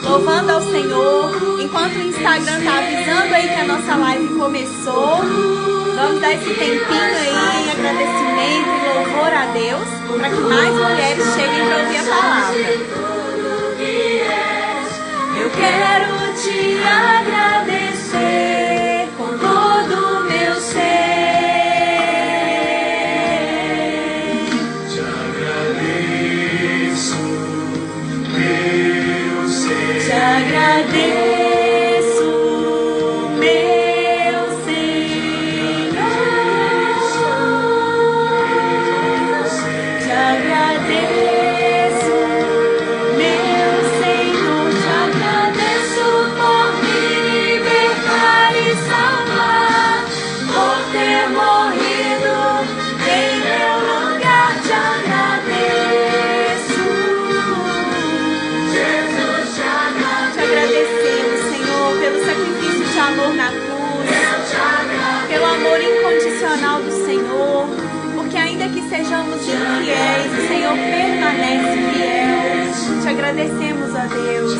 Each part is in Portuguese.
Louvando ao Senhor, enquanto o Instagram tá avisando aí que a nossa live começou. Vamos dar esse tempinho aí em agradecimento e louvor a Deus, para que mais mulheres cheguem para ouvir a palavra. Eu quero te agradecer com todo o meu ser. Te agradeço, meu ser. Te agradeço, meu Senhor. Te agradeço, meu Senhor. Te agradeço por me libertar e salvar, por ter morrido em meu lugar. Te agradeço. Te agradecemos, Senhor, pelo sacrifício de amor na cruz, pelo amor incondicional do Senhor, porque ainda que sejamos infiéis, o Senhor permanece fiel. Te agradecemos, ó Deus.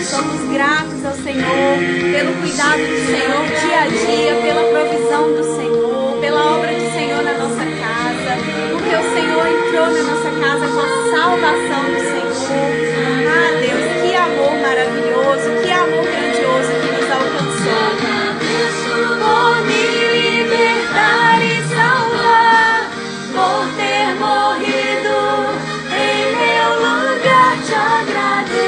Somos gratos ao Senhor pelo cuidado do Senhor dia a dia, pela provisão do Senhor, pela obra do Senhor na nossa casa, porque o Senhor entrou na nossa casa com a salvação do Senhor. Ah, Deus, que amor maravilhoso, que amor grandioso que nos alcançou. Por me libertar e salvar, por ter morrido em meu lugar. Te agradeço.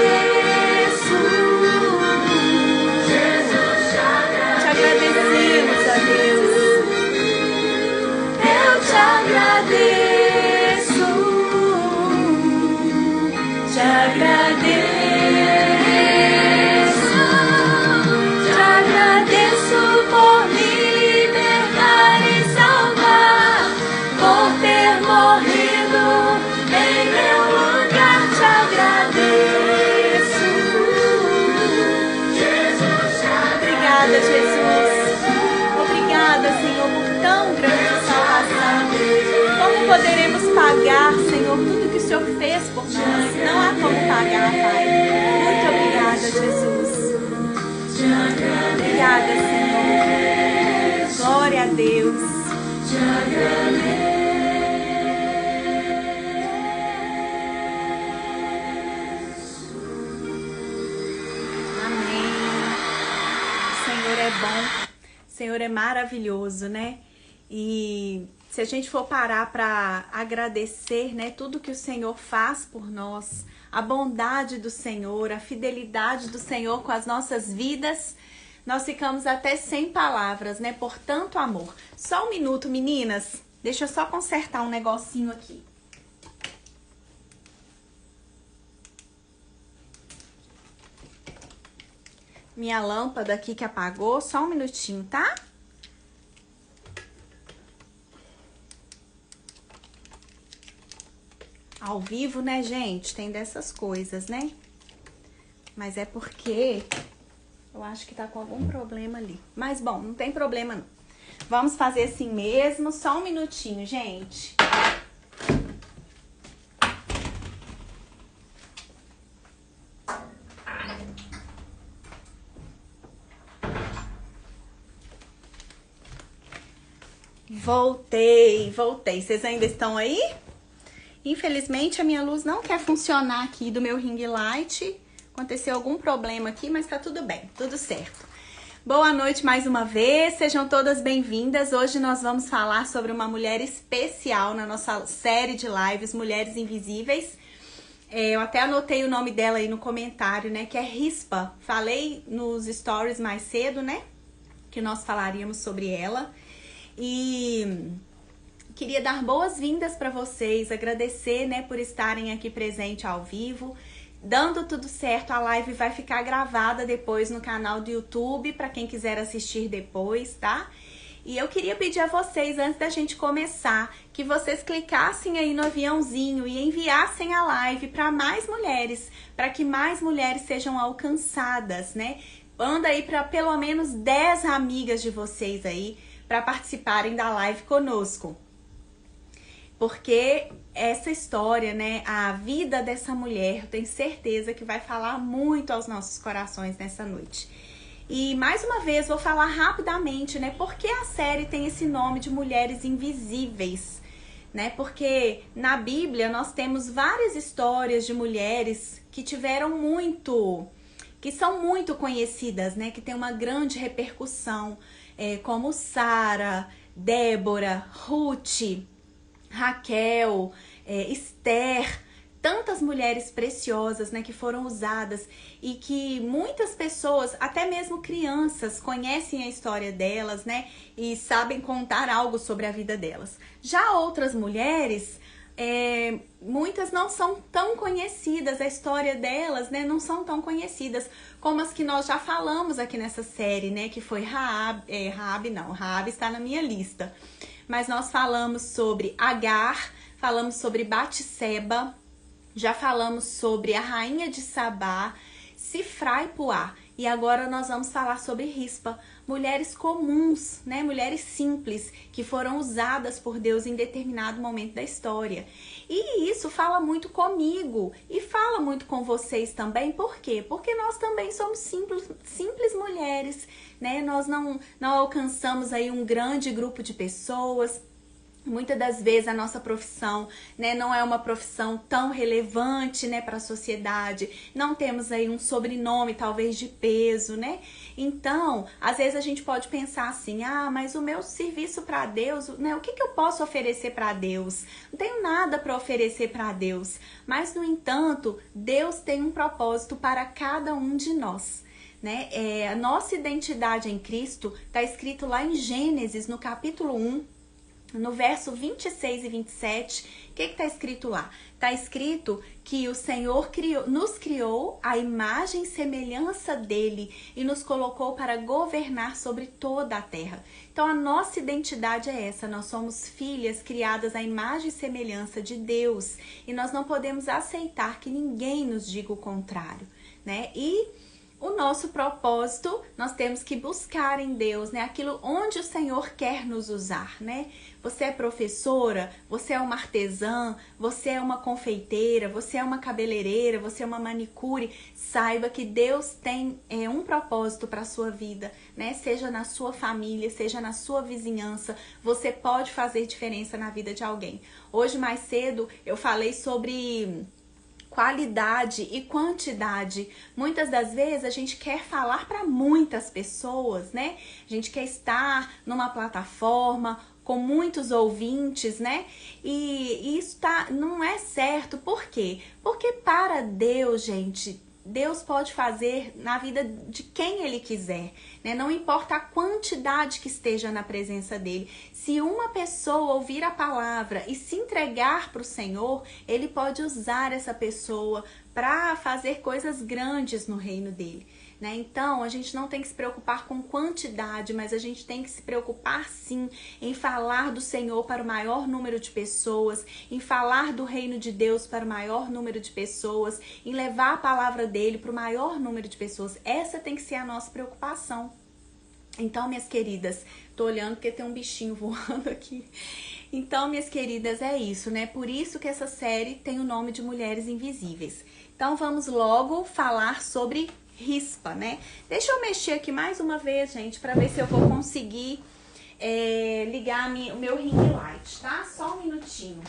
Te agradecemos, ó Deus. Eu te agradeço. Te agradeço, te agradeço por me libertar e salvar, por ter morrido em meu lugar. Te agradeço. Obrigada, Jesus. Obrigada, Senhor, por tão grande salvação. Como poderemos pagar, Senhor, tudo que o Senhor fez por nós? Não há como pagar, Pai. Muito obrigada, Jesus. Obrigada, Senhor. Glória a Deus. Amém. O Senhor é bom. O Senhor é maravilhoso, né? E se a gente for parar para agradecer, né, tudo que o Senhor faz por nós, a bondade do Senhor, a fidelidade do Senhor com as nossas vidas, nós ficamos até sem palavras, né, por tanto amor. Só um minuto, meninas, deixa eu só consertar um negocinho aqui. Minha lâmpada aqui que apagou, só um minutinho, tá? Ao vivo, né, gente? Tem dessas coisas, né? Mas é porque eu acho que tá com algum problema ali. Mas, bom, não tem problema, não. Vamos fazer assim mesmo. Só um minutinho, gente. Voltei. Vocês ainda estão aí? Infelizmente a minha luz não quer funcionar aqui do meu ring light. Aconteceu algum problema aqui, mas tá tudo bem, tudo certo. Boa noite mais uma vez, sejam todas bem-vindas. Hoje nós vamos falar sobre uma mulher especial na nossa série de lives Mulheres Invisíveis. Eu até anotei o nome dela aí no comentário, né, que é Rispa. Falei nos stories mais cedo, né, que nós falaríamos sobre ela. E queria dar boas-vindas para vocês, agradecer, né, por estarem aqui presente ao vivo. Dando tudo certo, a live vai ficar gravada depois no canal do YouTube, para quem quiser assistir depois, tá? E eu queria pedir a vocês, antes da gente começar, que vocês clicassem aí no aviãozinho e enviassem a live para mais mulheres, para que mais mulheres sejam alcançadas, né? Manda aí para pelo menos 10 amigas de vocês aí, para participarem da live conosco. Porque essa história, né, a vida dessa mulher, eu tenho certeza que vai falar muito aos nossos corações nessa noite. E mais uma vez vou falar rapidamente, né, por que a série tem esse nome de Mulheres Invisíveis, né? Porque na Bíblia nós temos várias histórias de mulheres que são muito conhecidas, né, que tem uma grande repercussão, como Sara, Débora, Ruth, Raquel, Esther, tantas mulheres preciosas, né, que foram usadas e que muitas pessoas, até mesmo crianças, conhecem a história delas, né, e sabem contar algo sobre a vida delas. Já outras mulheres, muitas não são tão conhecidas, a história delas, né, não são tão conhecidas como as que nós já falamos aqui nessa série, né, que foi Raab está na minha lista. Mas nós falamos sobre Agar, falamos sobre Batseba, já falamos sobre a rainha de Sabá, Sifra e Puá. E agora nós vamos falar sobre Rispa, mulheres comuns, né? Mulheres simples, que foram usadas por Deus em determinado momento da história. E isso fala muito comigo e fala muito com vocês também. Por quê? Porque nós também somos simples mulheres, né? Nós não alcançamos aí um grande grupo de pessoas. Muitas das vezes a nossa profissão, né, não é uma profissão tão relevante, né, para a sociedade. Não temos aí um sobrenome talvez de peso, né? Então, às vezes a gente pode pensar assim: ah, mas o meu serviço para Deus, né, o que eu posso oferecer para Deus? Não tenho nada para oferecer para Deus. Mas, no entanto, Deus tem um propósito para cada um de nós. Né? A nossa identidade em Cristo está escrito lá em Gênesis, no capítulo 1, no verso 26 e 27, o que está escrito lá? Está escrito que o Senhor nos criou à imagem e semelhança dele e nos colocou para governar sobre toda a terra. Então a nossa identidade é essa, nós somos filhas criadas à imagem e semelhança de Deus e nós não podemos aceitar que ninguém nos diga o contrário, né? E o nosso propósito, nós temos que buscar em Deus, né? Aquilo onde o Senhor quer nos usar, né? Você é professora, você é uma artesã, você é uma confeiteira, você é uma cabeleireira, você é uma manicure. Saiba que Deus tem um propósito para a sua vida, né? Seja na sua família, seja na sua vizinhança, você pode fazer diferença na vida de alguém. Hoje, mais cedo, eu falei sobre qualidade e quantidade. Muitas das vezes a gente quer falar para muitas pessoas, né? A gente quer estar numa plataforma com muitos ouvintes, né? E isso não é certo. Por quê? Porque para Deus, gente, Deus pode fazer na vida de quem Ele quiser, né? Não importa a quantidade que esteja na presença dEle. Se uma pessoa ouvir a palavra e se entregar para o Senhor, Ele pode usar essa pessoa para fazer coisas grandes no reino dEle, né? Então, a gente não tem que se preocupar com quantidade, mas a gente tem que se preocupar sim em falar do Senhor para o maior número de pessoas, em falar do reino de Deus para o maior número de pessoas, em levar a palavra dele para o maior número de pessoas. Essa tem que ser a nossa preocupação. Então, minhas queridas, tô olhando porque tem um bichinho voando aqui. Então, minhas queridas, é isso, né? Por isso que essa série tem o nome de Mulheres Invisíveis. Então, vamos logo falar sobre Rispa, né? Deixa eu mexer aqui mais uma vez, gente, para ver se eu vou conseguir ligar o meu ring light, tá? Só um minutinho.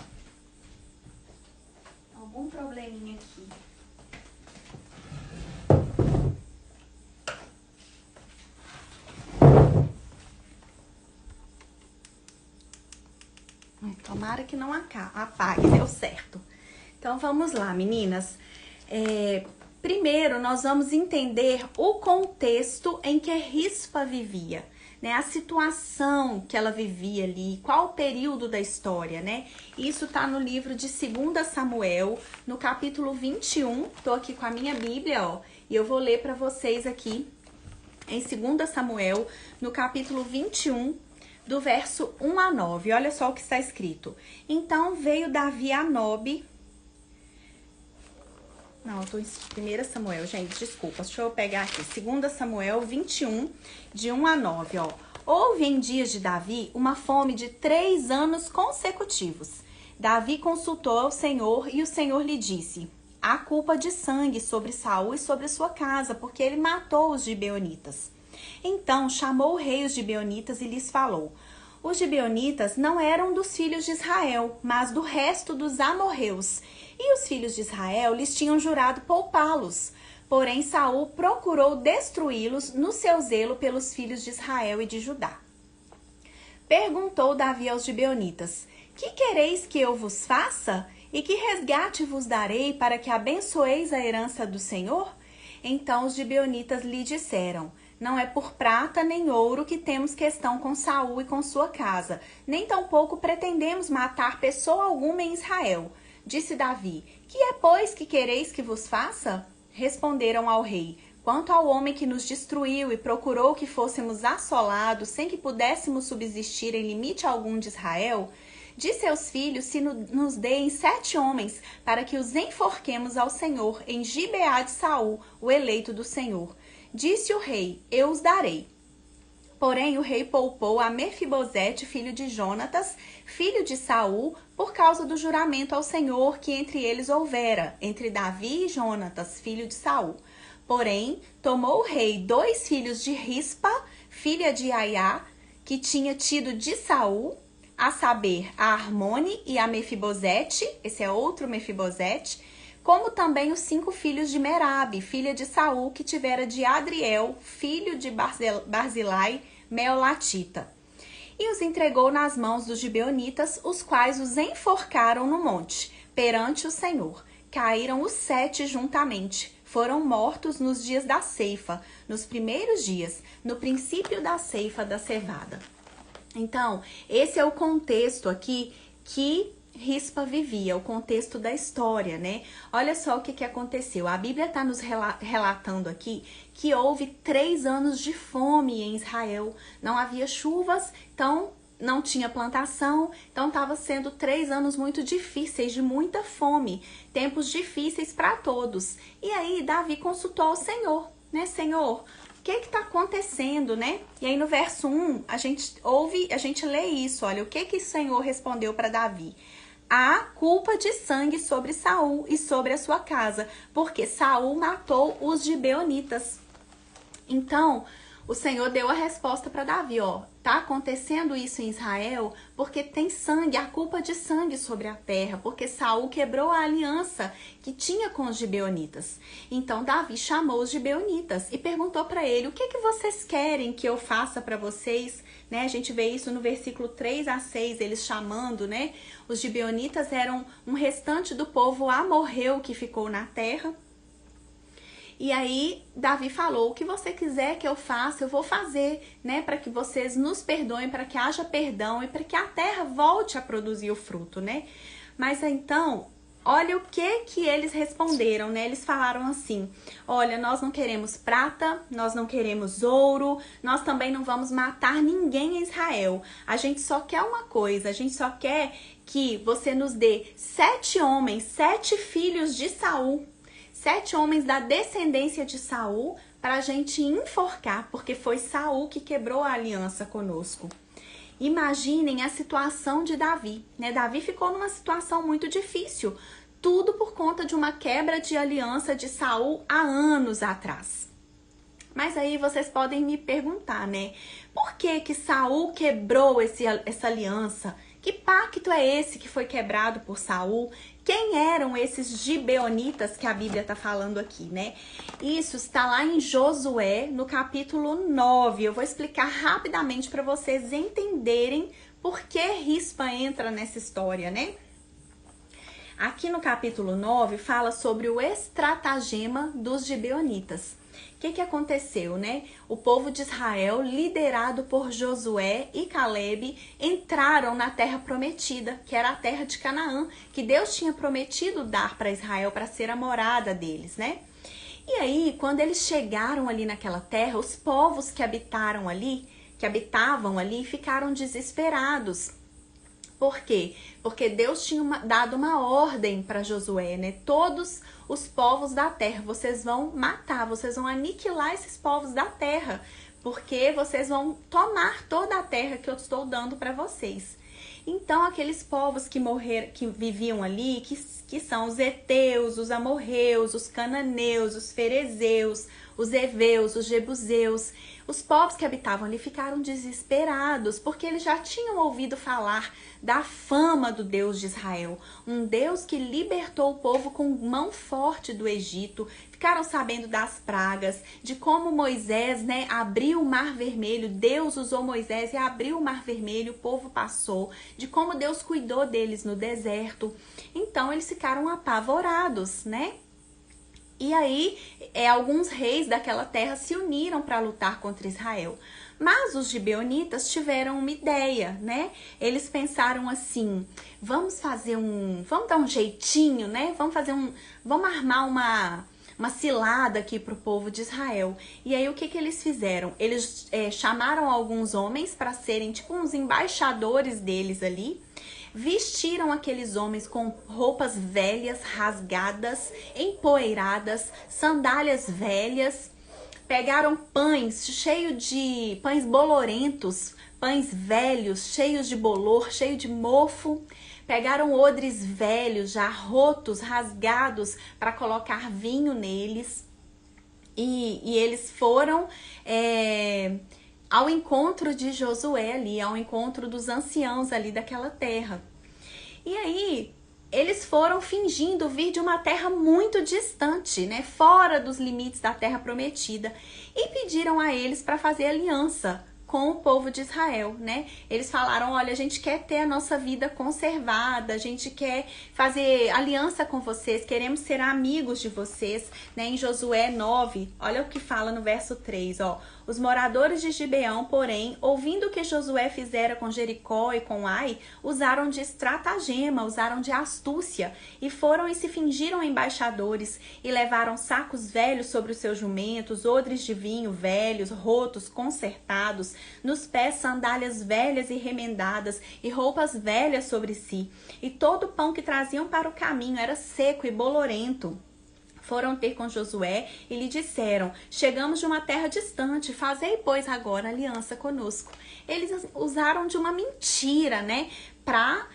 Algum probleminha aqui. Tomara que não apague, deu certo. Então vamos lá, meninas. Primeiro nós vamos entender o contexto em que Rispa vivia, né? A situação que ela vivia ali, qual o período da história, né? Isso tá no livro de 2 Samuel, no capítulo 21. Tô aqui com a minha Bíblia, ó, e eu vou ler para vocês aqui em 2 Samuel, no capítulo 21, do verso 1 a 9. Olha só o que está escrito. Então veio Davi a Nobe. Não, eu tô em 1 Samuel, gente, desculpa. Deixa eu pegar aqui. 2 Samuel 21, de 1 a 9, ó. Houve em dias de Davi uma fome de 3 anos consecutivos. Davi consultou ao Senhor e o Senhor lhe disse: há culpa de sangue sobre Saul e sobre sua casa, porque ele matou os gibeonitas. Então chamou o rei os gibeonitas e lhes falou: os gibeonitas não eram dos filhos de Israel, mas do resto dos amorreus. E os filhos de Israel lhes tinham jurado poupá-los. Porém Saul procurou destruí-los no seu zelo pelos filhos de Israel e de Judá. Perguntou Davi aos gibeonitas: que quereis que eu vos faça? E que resgate vos darei para que abençoeis a herança do Senhor? Então os gibeonitas lhe disseram: não é por prata nem ouro que temos questão com Saul e com sua casa, nem tampouco pretendemos matar pessoa alguma em Israel. Disse Davi: que é, pois, que quereis que vos faça? Responderam ao rei: quanto ao homem que nos destruiu e procurou que fôssemos assolados, sem que pudéssemos subsistir em limite algum de Israel, de seus filhos se nos deem 7 homens, para que os enforquemos ao Senhor em Gibeá de Saul, o eleito do Senhor. Disse o rei: eu os darei. Porém o rei poupou a Mefibosete, filho de Jonatas, filho de Saul, por causa do juramento ao Senhor que entre eles houvera, entre Davi e Jonatas, filho de Saul. Porém tomou o rei 2 filhos de Rispa, filha de Aiá, que tinha tido de Saul, a saber, a Armone e a Mefibosete, esse é outro Mefibosete, como também os 5 filhos de Merabe, filha de Saul, que tivera de Adriel, filho de Barzilai, Meolatita. E os entregou nas mãos dos gibeonitas, os quais os enforcaram no monte, perante o Senhor. Caíram os 7 juntamente. Foram mortos nos dias da ceifa, nos primeiros dias, no princípio da ceifa da cevada. Então, esse é o contexto aqui que Rispa vivia, o contexto da história, né? Olha só o que aconteceu. A Bíblia está nos relatando aqui que houve 3 anos de fome em Israel. Não havia chuvas, então não tinha plantação, então estava sendo 3 anos muito difíceis, de muita fome, tempos difíceis para todos. E aí Davi consultou ao Senhor, né? Senhor, o que está acontecendo, né? E aí no verso 1, a gente lê isso, olha, o que o Senhor respondeu para Davi? Há culpa de sangue sobre Saul e sobre a sua casa, porque Saul matou os gibeonitas. Então, o Senhor deu a resposta para Davi, ó, tá acontecendo isso em Israel porque tem sangue, a culpa de sangue sobre a terra, porque Saul quebrou a aliança que tinha com os gibeonitas. Então Davi chamou os gibeonitas e perguntou para ele: o que vocês querem que eu faça para vocês? Né? A gente vê isso no versículo 3 a 6, eles chamando, né? Os gibeonitas eram um restante do povo amorreu que ficou na terra. E aí Davi falou: o que você quiser que eu faça, eu vou fazer, né? Para que vocês nos perdoem, para que haja perdão e para que a terra volte a produzir o fruto, né? Mas então, olha o que eles responderam, né? Eles falaram assim: olha, nós não queremos prata, nós não queremos ouro, nós também não vamos matar ninguém em Israel. A gente só quer uma coisa, a gente só quer que você nos dê 7 homens, 7 filhos de Saul, 7 homens da descendência de Saul, para a gente enforcar, porque foi Saul que quebrou a aliança conosco. Imaginem a situação de Davi, né? Davi ficou numa situação muito difícil, tudo por conta de uma quebra de aliança de Saul há anos atrás. Mas aí vocês podem me perguntar, né? Por que que Saul quebrou essa aliança? Que pacto é esse que foi quebrado por Saul? Quem eram esses gibeonitas que a Bíblia está falando aqui, né? Isso está lá em Josué, no capítulo 9. Eu vou explicar rapidamente para vocês entenderem por que Rispa entra nessa história, né? Aqui no capítulo 9 fala sobre o estratagema dos gibeonitas. O que aconteceu, né? O povo de Israel, liderado por Josué e Calebe, entraram na terra prometida, que era a terra de Canaã, que Deus tinha prometido dar para Israel para ser a morada deles, né? E aí, quando eles chegaram ali naquela terra, os povos que habitavam ali, ficaram desesperados. Por quê? Porque Deus tinha dado uma ordem para Josué, né? Todos os povos da terra, vocês vão matar, vocês vão aniquilar esses povos da terra, porque vocês vão tomar toda a terra que eu estou dando para vocês. Então, aqueles povos que viviam ali, que são os heteus, os amorreus, os cananeus, os ferezeus, os heveus, os jebuseus, os povos que habitavam ali ficaram desesperados, porque eles já tinham ouvido falar da fama do Deus de Israel, um Deus que libertou o povo com mão forte do Egito. Ficaram sabendo das pragas, de como Moisés, né, abriu o Mar Vermelho. Deus usou Moisés e abriu o Mar Vermelho, o povo passou, de como Deus cuidou deles no deserto. Então eles ficaram apavorados, né? E aí, alguns reis daquela terra se uniram para lutar contra Israel. Mas os gibeonitas tiveram uma ideia, né? Eles pensaram assim, vamos dar um jeitinho, né? Vamos armar uma cilada aqui para o povo de Israel. E aí, o que eles fizeram? Eles chamaram alguns homens para serem tipo uns embaixadores deles ali. Vestiram aqueles homens com roupas velhas, rasgadas, empoeiradas, sandálias velhas. Pegaram pães pães bolorentos, pães velhos, cheios de bolor, cheio de mofo. Pegaram odres velhos, já rotos, rasgados, para colocar vinho neles. E eles foram ao encontro de Josué ali, ao encontro dos anciãos ali daquela terra. E aí, eles foram fingindo vir de uma terra muito distante, né, fora dos limites da terra prometida, e pediram a eles para fazer aliança com o povo de Israel, né? Eles falaram, olha, a gente quer ter a nossa vida conservada, a gente quer fazer aliança com vocês, queremos ser amigos de vocês, né? Em Josué 9, olha o que fala no verso 3, ó. Os moradores de Gibeão, porém, ouvindo o que Josué fizera com Jericó e com Ai, usaram de estratagema, usaram de astúcia, e foram e se fingiram embaixadores, e levaram sacos velhos sobre os seus jumentos, odres de vinho velhos, rotos, consertados, nos pés sandálias velhas e remendadas, e roupas velhas sobre si. E todo o pão que traziam para o caminho era seco e bolorento. Foram ter com Josué e lhe disseram, chegamos de uma terra distante, fazei, pois, agora aliança conosco. Eles usaram de uma mentira, né, para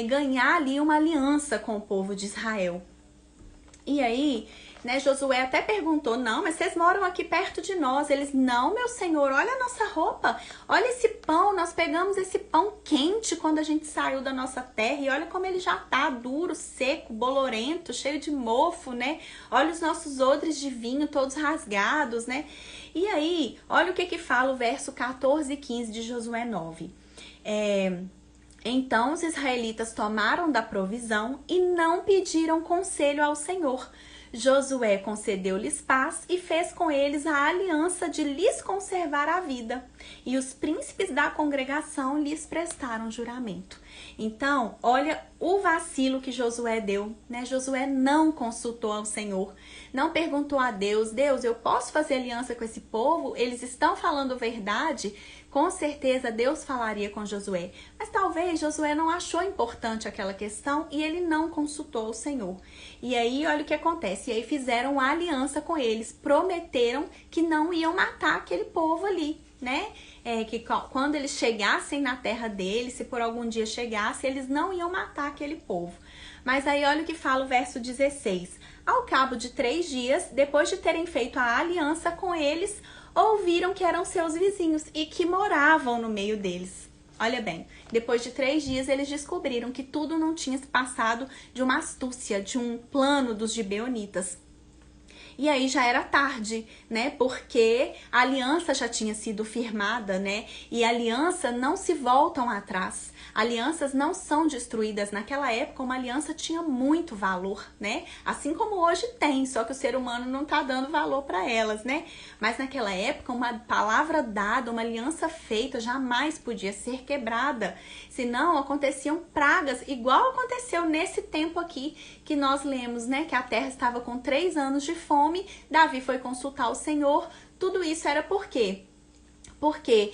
ganhar ali uma aliança com o povo de Israel. E aí, né, Josué até perguntou, não, mas vocês moram aqui perto de nós. Eles, não, meu senhor, olha a nossa roupa, olha esse pão, nós pegamos esse pão quente quando a gente saiu da nossa terra, e olha como ele já tá duro, seco, bolorento, cheio de mofo, né? Olha os nossos odres de vinho todos rasgados, né? E aí, olha o que fala o verso 14 e 15 de Josué 9. Então os israelitas tomaram da provisão e não pediram conselho ao Senhor. Josué concedeu-lhes paz e fez com eles a aliança de lhes conservar a vida. E os príncipes da congregação lhes prestaram juramento. Então, olha o vacilo que Josué deu, né? Josué não consultou ao Senhor, não perguntou a Deus, Deus, eu posso fazer aliança com esse povo? Eles estão falando verdade? Com certeza Deus falaria com Josué, mas talvez Josué não achou importante aquela questão e ele não consultou o Senhor. E aí, olha o que acontece, e aí fizeram uma aliança com eles, prometeram que não iam matar aquele povo ali, né? Que quando eles chegassem na terra deles, se por algum dia chegasse, eles não iam matar aquele povo. Mas aí olha o que fala o verso 16. Ao cabo de 3 dias, depois de terem feito a aliança com eles, ouviram que eram seus vizinhos e que moravam no meio deles. Olha bem, depois de 3 dias eles descobriram que tudo não tinha se passado de uma astúcia, de um plano dos gibeonitas. E aí já era tarde, né? Porque a aliança já tinha sido firmada, né? E aliança não se voltam atrás. Alianças não são destruídas. Naquela época, uma aliança tinha muito valor, né? Assim como hoje tem, só que o ser humano não tá dando valor para elas, né? Mas naquela época, uma palavra dada, uma aliança feita, jamais podia ser quebrada. Senão, aconteciam pragas, igual aconteceu nesse tempo aqui que nós lemos, né? Que a terra estava com 3 anos de fome, Davi foi consultar o Senhor. Tudo isso era por quê? Porque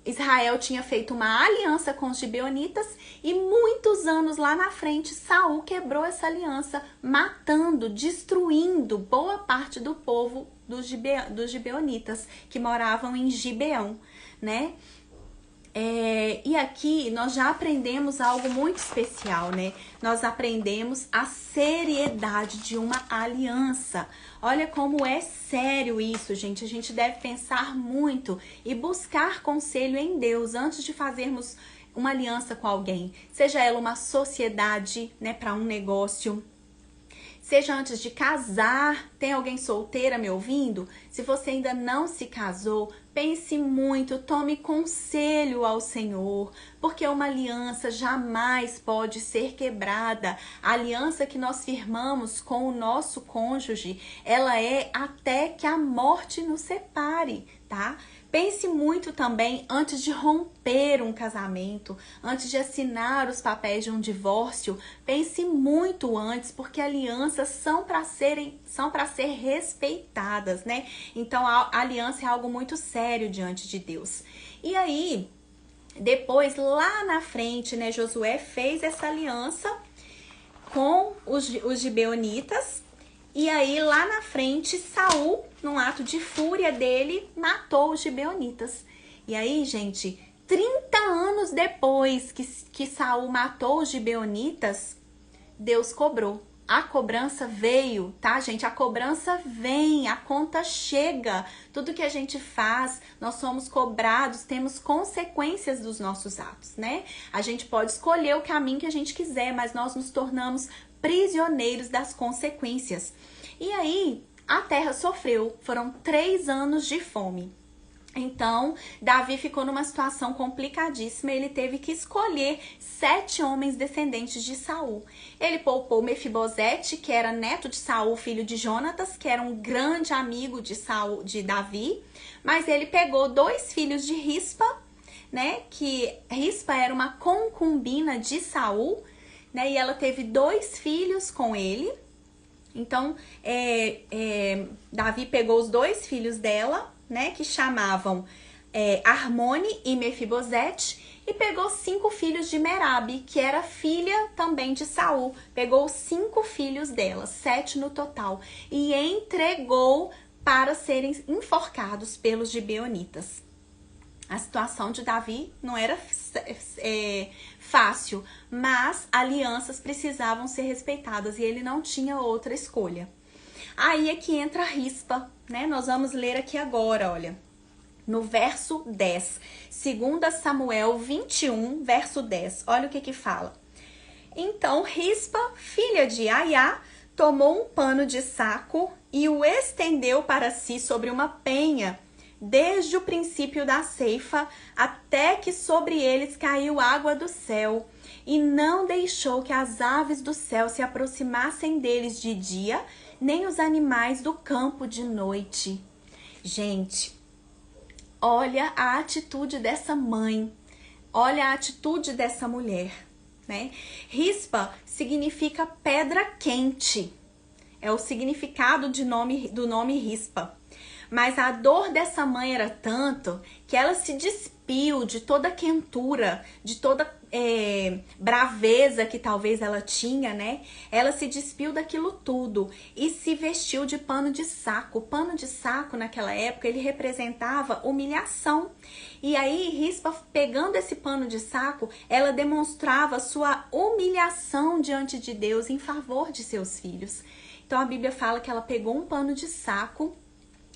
Israel tinha feito uma aliança com os gibeonitas e muitos anos lá na frente Saul quebrou essa aliança, matando, destruindo boa parte do povo dos gibeonitas que moravam em Gibeão, né? E aqui nós já aprendemos algo muito especial, né? Nós aprendemos a seriedade de uma aliança. Olha como é sério isso, gente. A gente deve pensar muito e buscar conselho em Deus antes de fazermos uma aliança com alguém. Seja ela uma sociedade, né, para um negócio. Seja antes de casar. Tem alguém solteira me ouvindo? Se você ainda não se casou, pense muito, tome conselho ao Senhor, porque uma aliança jamais pode ser quebrada. A aliança que nós firmamos com o nosso cônjuge, ela é até que a morte nos separe, tá? Pense muito também antes de romper um casamento, antes de assinar os papéis de um divórcio. Pense muito antes, porque alianças são para ser respeitadas, né? Então a aliança é algo muito sério diante de Deus. E aí, depois lá na frente, né, Josué fez essa aliança com os gibeonitas. E aí, lá na frente, Saul, num ato de fúria dele, matou os gibeonitas. E aí, gente, 30 anos depois que Saul matou os gibeonitas, Deus cobrou. A cobrança veio, tá, gente? A cobrança vem, a conta chega. Tudo que a gente faz, nós somos cobrados, temos consequências dos nossos atos, né? A gente pode escolher o caminho que a gente quiser, mas nós nos tornamos prisioneiros das consequências. E aí, a terra sofreu, foram 3 anos de fome. Então, Davi ficou numa situação complicadíssima, ele teve que escolher 7 homens descendentes de Saul. Ele poupou Mefibosete, que era neto de Saul, filho de Jonatas, que era um grande amigo de Davi, mas ele pegou 2 filhos de Rispa, né, que Rispa era uma concubina de Saul, né, e ela teve 2 filhos com ele. Então, Davi pegou os 2 filhos dela, né, que chamavam Armone e Mefibosete, e pegou 5 filhos de Merabe, que era filha também de Saul. Pegou 5 filhos dela, 7 no total, e entregou para serem enforcados pelos gibeonitas. A situação de Davi não era fácil, mas alianças precisavam ser respeitadas e ele não tinha outra escolha. Aí é que entra Rispa, né? Nós vamos ler aqui agora, olha, no verso 10. 2 Samuel 21, verso 10. Olha o que fala. Então Rispa, filha de Aiá, tomou um pano de saco e o estendeu para si sobre uma penha, desde o princípio da ceifa até que sobre eles caiu água do céu, e não deixou que as aves do céu se aproximassem deles de dia, nem os animais do campo de noite. Gente, olha a atitude dessa mãe, olha a atitude dessa mulher, né? Rispa significa pedra quente, é o significado do nome Rispa. Mas a dor dessa mãe era tanto que ela se despiu de toda quentura, de toda braveza que talvez ela tinha, né? Ela se despiu daquilo tudo e se vestiu de pano de saco. O pano de saco, naquela época, ele representava humilhação. E aí, Rispa, pegando esse pano de saco, ela demonstrava sua humilhação diante de Deus em favor de seus filhos. Então, a Bíblia fala que ela pegou um pano de saco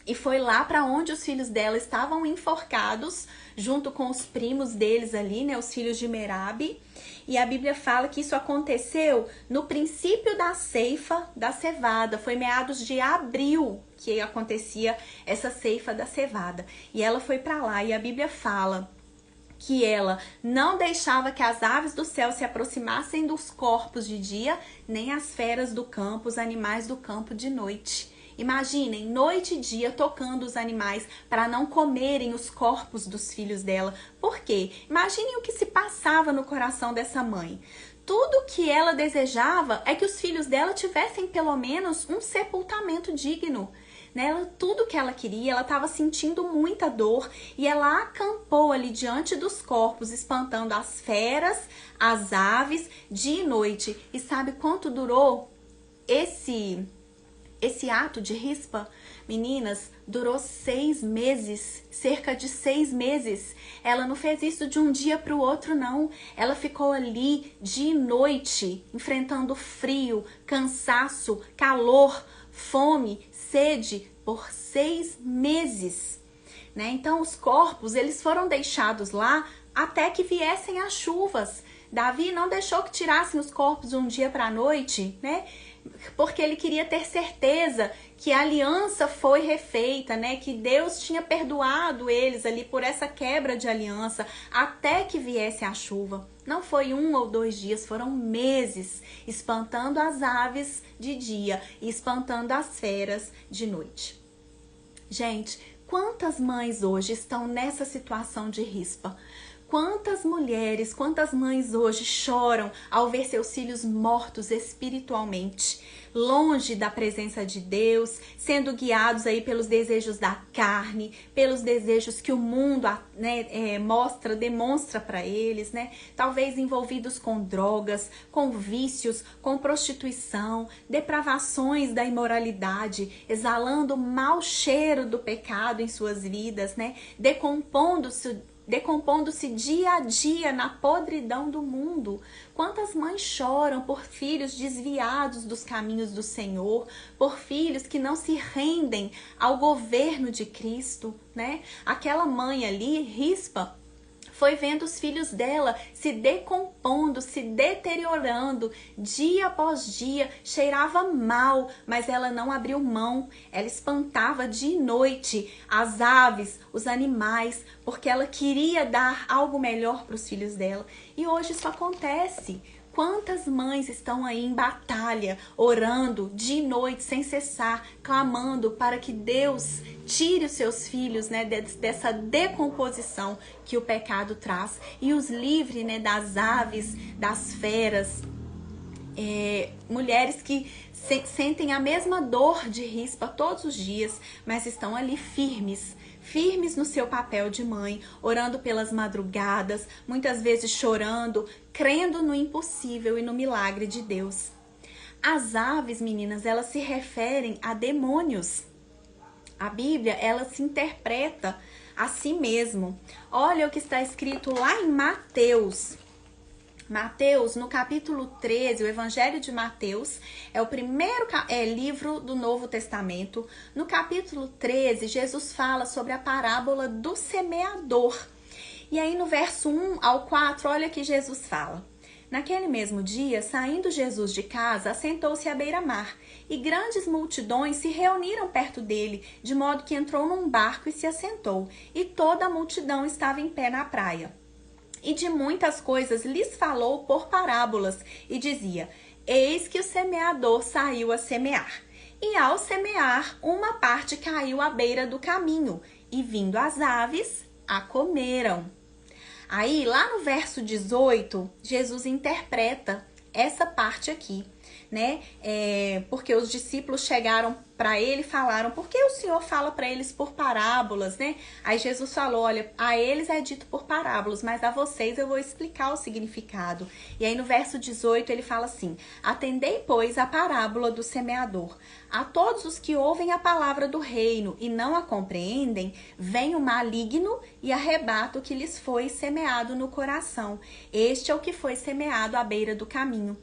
e foi lá para onde os filhos dela estavam enforcados, junto com os primos deles ali, né, os filhos de Merabe. E a Bíblia fala que isso aconteceu no princípio da ceifa da cevada. Foi meados de abril que acontecia essa ceifa da cevada. E ela foi para lá e a Bíblia fala que ela não deixava que as aves do céu se aproximassem dos corpos de dia, nem as feras do campo, os animais do campo de noite. Imaginem, noite e dia tocando os animais para não comerem os corpos dos filhos dela. Por quê? Imaginem o que se passava no coração dessa mãe. Tudo que ela desejava é que os filhos dela tivessem pelo menos um sepultamento digno. Tudo que ela queria, ela estava sentindo muita dor e ela acampou ali diante dos corpos, espantando as feras, as aves, dia e noite. E sabe quanto durou esse ato de Rispa? Meninas, durou 6 meses, cerca de 6 meses. Ela não fez isso de um dia para o outro, não. Ela ficou ali dia e noite, enfrentando frio, cansaço, calor, fome, sede, por 6 meses. Então, os corpos, eles foram deixados lá até que viessem as chuvas. Davi não deixou que tirassem os corpos de um dia para a noite, porque ele queria ter certeza que a aliança foi refeita, que Deus tinha perdoado eles ali por essa quebra de aliança até que viesse a chuva. Não foi 1 ou 2 dias, foram meses, espantando as aves de dia e espantando as feras de noite. Gente, quantas mães hoje estão nessa situação de Rispa? Quantas mulheres, quantas mães hoje choram ao ver seus filhos mortos espiritualmente, longe da presença de Deus, sendo guiados aí pelos desejos da carne, pelos desejos que o mundo demonstra para eles, talvez envolvidos com drogas, com vícios, com prostituição, depravações da imoralidade, exalando o mau cheiro do pecado em suas vidas, decompondo-se dia a dia na podridão do mundo. Quantas mães choram por filhos desviados dos caminhos do Senhor, por filhos que não se rendem ao governo de Cristo, Aquela mãe ali, Rispa, foi vendo os filhos dela se decompondo, se deteriorando, dia após dia, cheirava mal, mas ela não abriu mão, ela espantava dia e noite as aves, os animais, porque ela queria dar algo melhor para os filhos dela. E hoje isso acontece. Quantas mães estão aí em batalha, orando dia e noite sem cessar, clamando para que Deus tire os seus filhos dessa decomposição que o pecado traz e os livre das aves, das feras. Mulheres que sentem a mesma dor de Rispa todos os dias, mas estão ali firmes no seu papel de mãe, orando pelas madrugadas, muitas vezes chorando, crendo no impossível e no milagre de Deus. As aves, meninas, elas se referem a demônios. A Bíblia, ela se interpreta a si mesmo. Olha o que está escrito lá em Mateus. Mateus, no capítulo 13, o Evangelho de Mateus, é o primeiro livro do Novo Testamento. No capítulo 13, Jesus fala sobre a parábola do semeador. E aí no verso 1 ao 4, olha que Jesus fala. Naquele mesmo dia, saindo Jesus de casa, assentou-se à beira-mar, e grandes multidões se reuniram perto dele, de modo que entrou num barco e se assentou, e toda a multidão estava em pé na praia. E de muitas coisas lhes falou por parábolas, e dizia: Eis que o semeador saiu a semear. E ao semear, uma parte caiu à beira do caminho, e vindo as aves, a comeram. Aí, lá no verso 18, Jesus interpreta essa parte aqui. né? Porque os discípulos chegaram para ele e falaram: por que o Senhor fala para eles por parábolas, né? Aí Jesus falou: olha, a eles é dito por parábolas, mas a vocês eu vou explicar o significado. E aí no verso 18 ele fala assim: atendei, pois, a parábola do semeador. A todos os que ouvem a palavra do reino e não a compreendem, vem o maligno e arrebata o que lhes foi semeado no coração. Este é o que foi semeado à beira do caminho.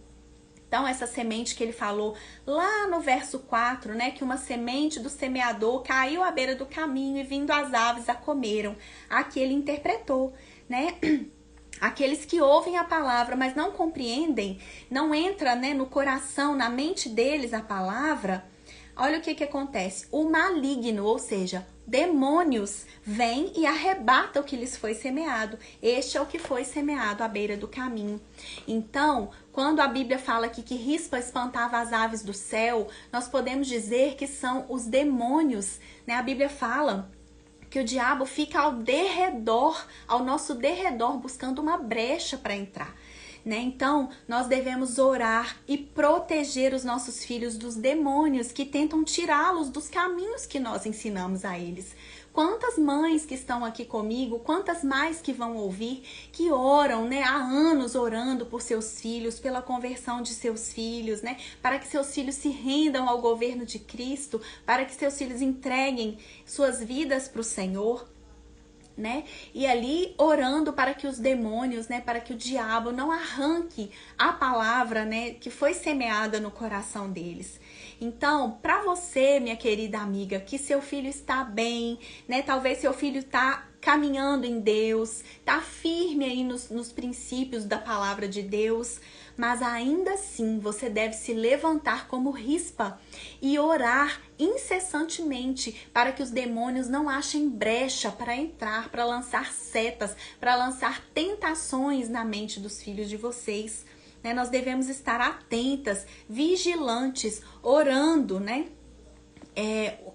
Então, essa semente que ele falou lá no verso 4, né? Que uma semente do semeador caiu à beira do caminho e vindo as aves a comeram. Aqui ele interpretou, né? Aqueles que ouvem a palavra, mas não compreendem, não entra, né, no coração, na mente deles a palavra. Olha o que acontece. O maligno, ou seja, demônios, vêm e arrebata o que lhes foi semeado. Este é o que foi semeado à beira do caminho. Então, quando a Bíblia fala aqui que rispa espantava as aves do céu, nós podemos dizer que são os demônios, né? A Bíblia fala que o diabo fica ao nosso derredor, buscando uma brecha para entrar. Né? Então, nós devemos orar e proteger os nossos filhos dos demônios que tentam tirá-los dos caminhos que nós ensinamos a eles. Quantas mães que estão aqui comigo, quantas mais que vão ouvir, que oram, né, há anos orando por seus filhos, pela conversão de seus filhos, né, para que seus filhos se rendam ao governo de Cristo, para que seus filhos entreguem suas vidas para o Senhor. Né? E ali orando para que os demônios, né, para que o diabo não arranque a palavra, né, que foi semeada no coração deles. Então, para você, minha querida amiga, que seu filho está bem, né? Talvez seu filho está caminhando em Deus, está firme aí nos princípios da palavra de Deus, mas ainda assim você deve se levantar como rispa e orar incessantemente para que os demônios não achem brecha para entrar, para lançar setas, para lançar tentações na mente dos filhos de vocês. Né? Nós devemos estar atentas, vigilantes, orando, né?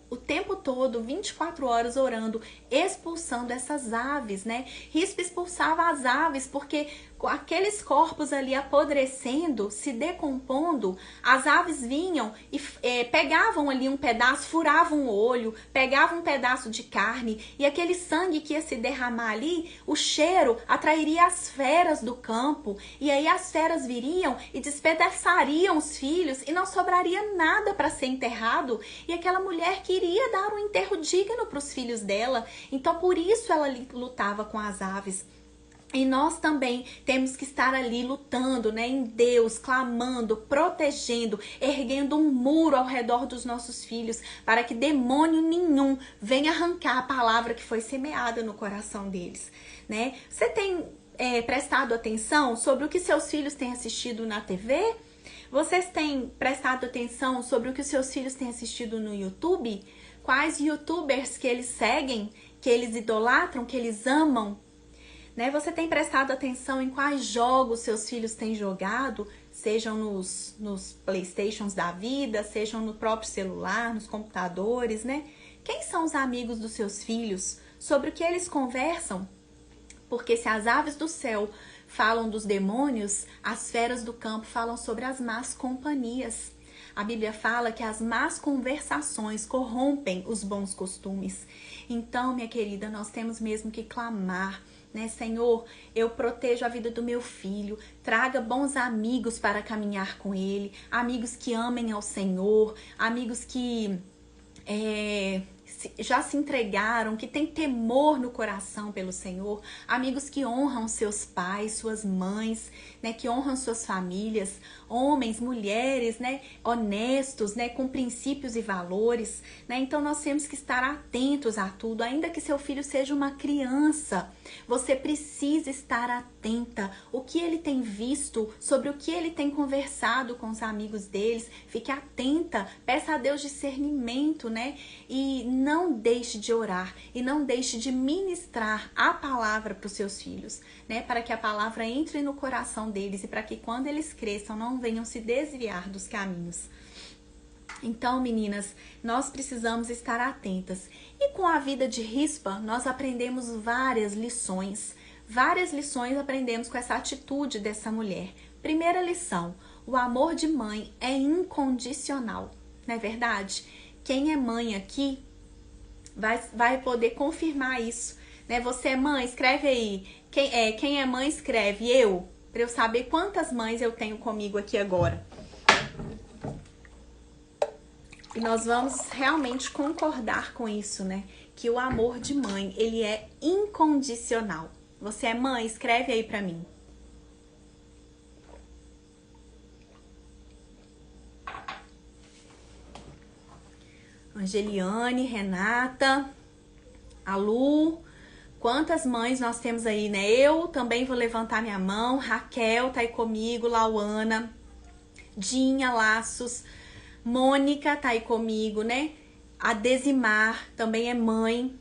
O tempo todo, 24 horas orando, expulsando essas aves, né? Rispa expulsava as aves, porque com aqueles corpos ali apodrecendo, se decompondo, as aves vinham e pegavam ali um pedaço, furavam o olho, pegavam um pedaço de carne, e aquele sangue que ia se derramar ali, o cheiro atrairia as feras do campo, e aí as feras viriam e despedaçariam os filhos, e não sobraria nada para ser enterrado, e aquela mulher queria dar um enterro digno para os filhos dela, então por isso ela lutava com as aves. E nós também temos que estar ali lutando, né, em Deus, clamando, protegendo, erguendo um muro ao redor dos nossos filhos, para que demônio nenhum venha arrancar a palavra que foi semeada no coração deles, né? Você tem prestado atenção sobre o que seus filhos têm assistido na TV? Vocês têm prestado atenção sobre o que seus filhos têm assistido no YouTube? Quais youtubers que eles seguem, que eles idolatram, que eles amam? Né? Você tem prestado atenção em quais jogos seus filhos têm jogado, sejam nos Playstations da vida, sejam no próprio celular, nos computadores, né? Quem são os amigos dos seus filhos? Sobre o que eles conversam? Porque se as aves do céu falam dos demônios, as feras do campo falam sobre as más companhias. A Bíblia fala que as más conversações corrompem os bons costumes. Então, minha querida, nós temos mesmo que clamar, né? Senhor, eu protejo a vida do meu filho, traga bons amigos para caminhar com ele, amigos que amem ao Senhor, amigos que já se entregaram, que têm temor no coração pelo Senhor, amigos que honram seus pais, suas mães, né, que honram suas famílias, homens, mulheres, né, honestos, né, com princípios e valores, né? Então nós temos que estar atentos a tudo, ainda que seu filho seja uma criança, você precisa estar atenta, o que ele tem visto, sobre o que ele tem conversado com os amigos deles, fique atenta, peça a Deus discernimento, né? E não deixe de orar e não deixe de ministrar a palavra para os seus filhos, né? Para que a palavra entre no coração deles e para que quando eles cresçam não venham se desviar dos caminhos. Então, meninas, nós precisamos estar atentas. E com a vida de Rispa, nós aprendemos várias lições. Várias lições aprendemos com essa atitude dessa mulher. Primeira lição: o amor de mãe é incondicional, não é verdade? Quem é mãe aqui vai poder confirmar isso, né? Você é mãe? Escreve aí. Quem é mãe, escreve eu, para eu saber quantas mães eu tenho comigo aqui agora. E nós vamos realmente concordar com isso, né? Que o amor de mãe, ele é incondicional. Você é mãe? Escreve aí pra mim. Angeliane, Renata, a Lu, quantas mães nós temos aí, né? Eu também vou levantar minha mão. Raquel tá aí comigo, Lauana, Dinha Laços, Mônica tá aí comigo, né? A Desimar também é mãe.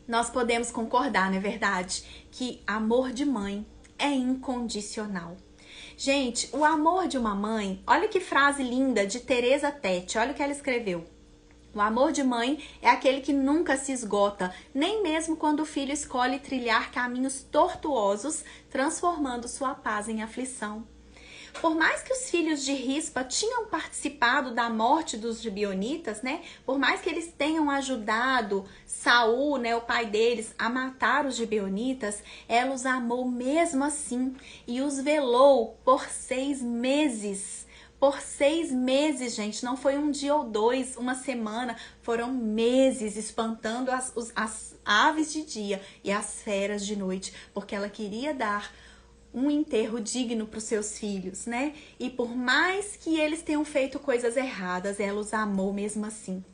Nós podemos concordar, não é verdade? Que amor de mãe é incondicional. Gente, o amor de uma mãe, olha que frase linda de Teresa Tete, olha o que ela escreveu. O amor de mãe é aquele que nunca se esgota, nem mesmo quando o filho escolhe trilhar caminhos tortuosos, transformando sua paz em aflição. Por mais que os filhos de Rispa tinham participado da morte dos gibeonitas, né? Por mais que eles tenham ajudado Saul, né, o pai deles, a matar os gibeonitas, ela os amou mesmo assim e os velou por 6 meses. Por 6 meses, gente, não foi um dia ou 2, uma semana, foram meses espantando as aves de dia e as feras de noite, porque ela queria dar um enterro digno para os seus filhos, né? E por mais que eles tenham feito coisas erradas, ela os amou mesmo assim.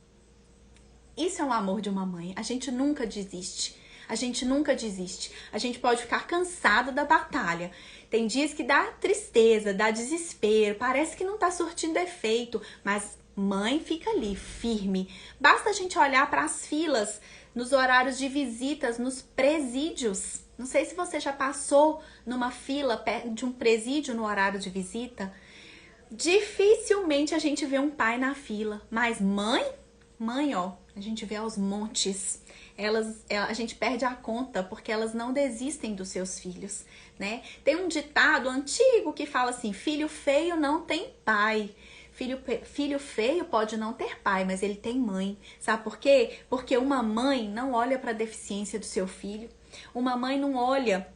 Isso é o amor de uma mãe. A gente nunca desiste. A gente nunca desiste. A gente pode ficar cansado da batalha. Tem dias que dá tristeza, dá desespero, parece que não tá surtindo efeito, mas mãe fica ali, firme. Basta a gente olhar para as filas, nos horários de visitas, nos presídios. Não sei se você já passou numa fila de um presídio no horário de visita. Dificilmente a gente vê um pai na fila, mas mãe, ó, a gente vê aos montes. A gente perde a conta porque elas não desistem dos seus filhos, né? Tem um ditado antigo que fala assim: filho feio não tem pai. Filho feio pode não ter pai, mas ele tem mãe. Sabe por quê? Porque uma mãe não olha para a deficiência do seu filho. Uma mãe não olha,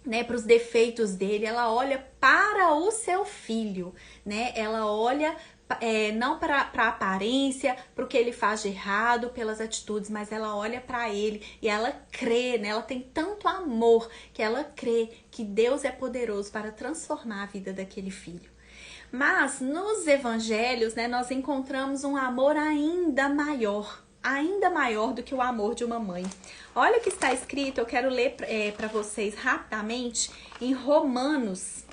né, para os defeitos dele, ela olha para o seu filho, né? Ela olha não para a aparência, para o que ele faz de errado, pelas atitudes, mas ela olha para ele e ela crê, né? Ela tem tanto amor que ela crê que Deus é poderoso para transformar a vida daquele filho. Mas nos evangelhos, né, nós encontramos um amor ainda maior do que o amor de uma mãe. Olha o que está escrito, eu quero ler para vocês rapidamente em Romanos,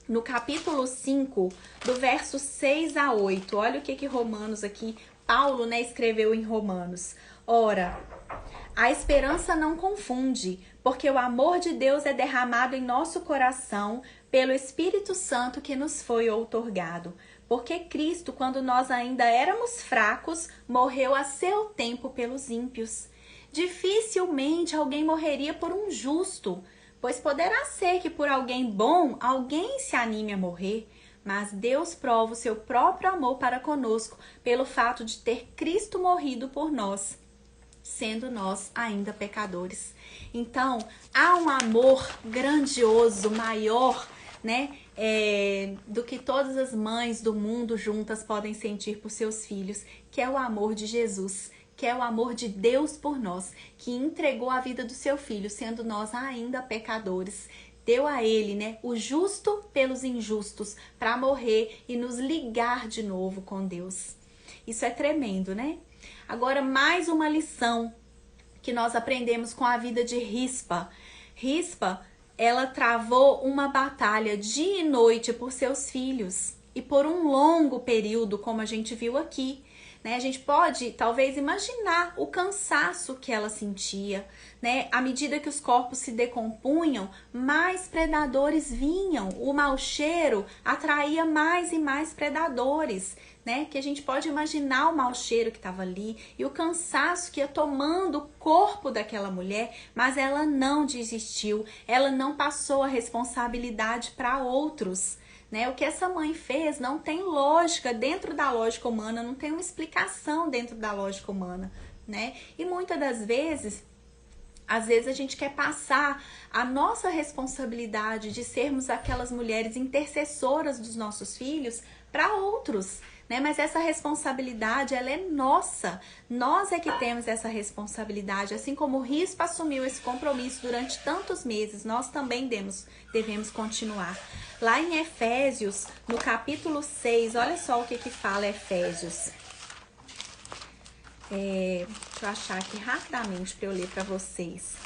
no capítulo 5, do verso 6 a 8. Olha o que Romanos aqui, Paulo, né, escreveu em Romanos. Ora, a esperança não confunde, porque o amor de Deus é derramado em nosso coração pelo Espírito Santo que nos foi outorgado. Porque Cristo, quando nós ainda éramos fracos, morreu a seu tempo pelos ímpios. Dificilmente alguém morreria por um justo, pois poderá ser que por alguém bom, alguém se anime a morrer. Mas Deus prova o seu próprio amor para conosco, pelo fato de ter Cristo morrido por nós, sendo nós ainda pecadores. Então, há um amor grandioso, maior, né, do que todas as mães do mundo juntas podem sentir por seus filhos, que é o amor de Jesus, que é o amor de Deus por nós, que entregou a vida do seu filho, sendo nós ainda pecadores. Deu a ele, né, o justo pelos injustos, para morrer e nos ligar de novo com Deus. Isso é tremendo, né? Agora, mais uma lição que nós aprendemos com a vida de Rispa. Rispa, ela travou uma batalha dia e noite por seus filhos e por um longo período, como a gente viu aqui, né? A gente pode talvez imaginar o cansaço que ela sentia, né? À medida que os corpos se decompunham, mais predadores vinham, o mau cheiro atraía mais e mais predadores, né? Que a gente pode imaginar o mau cheiro que estava ali e o cansaço que ia tomando o corpo daquela mulher, mas ela não desistiu, ela não passou a responsabilidade para outros, né? O que essa mãe fez não tem lógica dentro da lógica humana, não tem uma explicação dentro da lógica humana, né? E muitas das vezes, às vezes a gente quer passar a nossa responsabilidade de sermos aquelas mulheres intercessoras dos nossos filhos para outros, né? Mas essa responsabilidade, ela é nossa. Nós é que temos essa responsabilidade. Assim como o Rispa assumiu esse compromisso durante tantos meses, nós também devemos continuar. Lá em Efésios, no capítulo 6, olha só o que fala Efésios. Deixa eu achar aqui rapidamente para eu ler para vocês.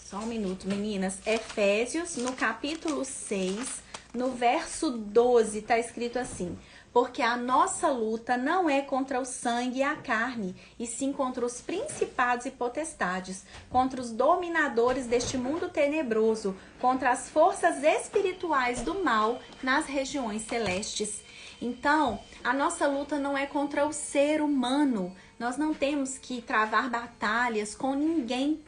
Só um minuto, meninas. Efésios, no capítulo 6, no verso 12, tá escrito assim: porque a nossa luta não é contra o sangue e a carne, e sim contra os principados e potestades, contra os dominadores deste mundo tenebroso, contra as forças espirituais do mal nas regiões celestes. Então, a nossa luta não é contra o ser humano. Nós não temos que travar batalhas com ninguém,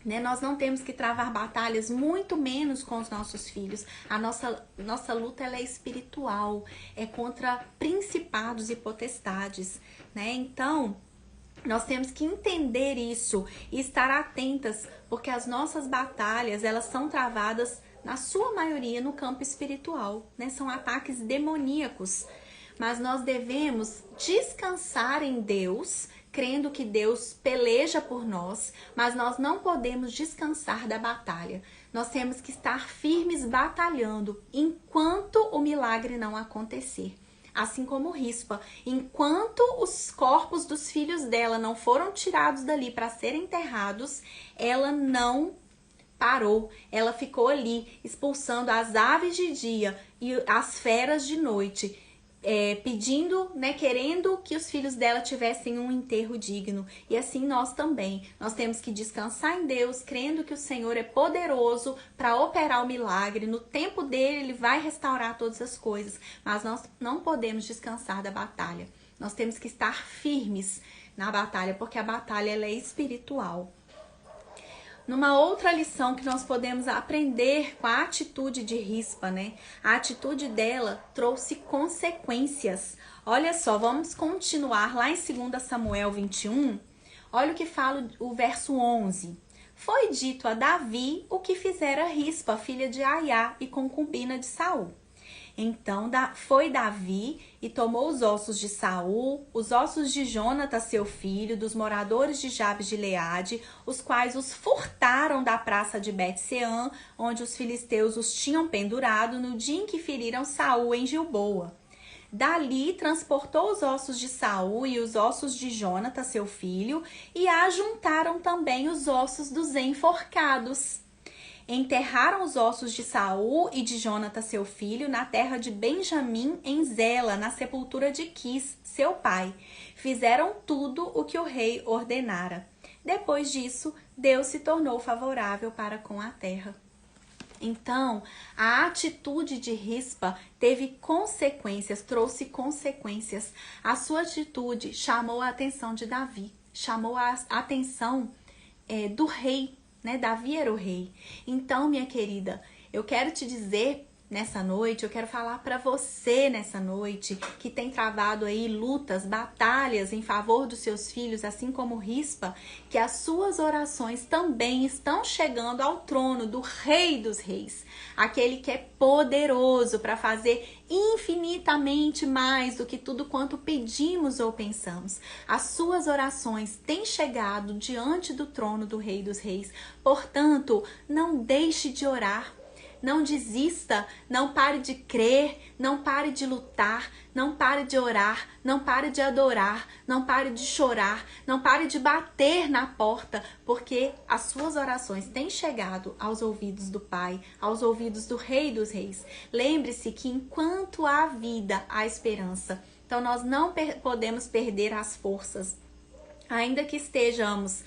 né? Nós não temos que travar batalhas, muito menos com os nossos filhos. A nossa luta, ela é espiritual, é contra principados e potestades, né? Então, nós temos que entender isso e estar atentas, porque as nossas batalhas, elas são travadas, na sua maioria, no campo espiritual, né? São ataques demoníacos. Mas nós devemos descansar em Deus, crendo que Deus peleja por nós, mas nós não podemos descansar da batalha. Nós temos que estar firmes batalhando enquanto o milagre não acontecer. Assim como Rispa, enquanto os corpos dos filhos dela não foram tirados dali para serem enterrados, ela não parou. Ela ficou ali expulsando as aves de dia e as feras de noite, pedindo, né, querendo que os filhos dela tivessem um enterro digno. E assim nós também. Nós temos que descansar em Deus, crendo que o Senhor é poderoso para operar o milagre. No tempo dele, ele vai restaurar todas as coisas. Mas nós não podemos descansar da batalha. Nós temos que estar firmes na batalha, porque a batalha, ela é espiritual. Numa outra lição que nós podemos aprender com a atitude de Rispa, né? A atitude dela trouxe consequências. Olha só, vamos continuar lá em 2 Samuel 21. Olha o que fala o verso 11. Foi dito a Davi o que fizera Rispa, filha de Aiá e concubina de Saul. Então foi Davi e tomou os ossos de Saul, os ossos de Jonatas, seu filho, dos moradores de Jabes de Gileade, os quais os furtaram da praça de Bet-Seã, onde os filisteus os tinham pendurado no dia em que feriram Saul em Gilboa. Dali transportou os ossos de Saul e os ossos de Jonatas, seu filho, e ajuntaram também os ossos dos enforcados. Enterraram os ossos de Saul e de Jonatas, seu filho, na terra de Benjamim, em Zela, na sepultura de Quis, seu pai. Fizeram tudo o que o rei ordenara. Depois disso, Deus se tornou favorável para com a terra. Então, a atitude de Rispa teve consequências, trouxe consequências. A sua atitude chamou a atenção de Davi, chamou a atenção do rei, né? Davi era o rei. Então, minha querida, eu quero te dizer nessa noite, eu quero falar para você nessa noite que tem travado aí lutas, batalhas em favor dos seus filhos, assim como Rispa, que as suas orações também estão chegando ao trono do Rei dos Reis, aquele que é poderoso para fazer infinitamente mais do que tudo quanto pedimos ou pensamos. As suas orações têm chegado diante do trono do Rei dos Reis. Portanto, não deixe de orar. Não desista, não pare de crer, não pare de lutar, não pare de orar, não pare de adorar, não pare de chorar, não pare de bater na porta, porque as suas orações têm chegado aos ouvidos do Pai, aos ouvidos do Rei dos Reis. Lembre-se que enquanto há vida, há esperança. Então nós não podemos perder as forças, ainda que estejamos...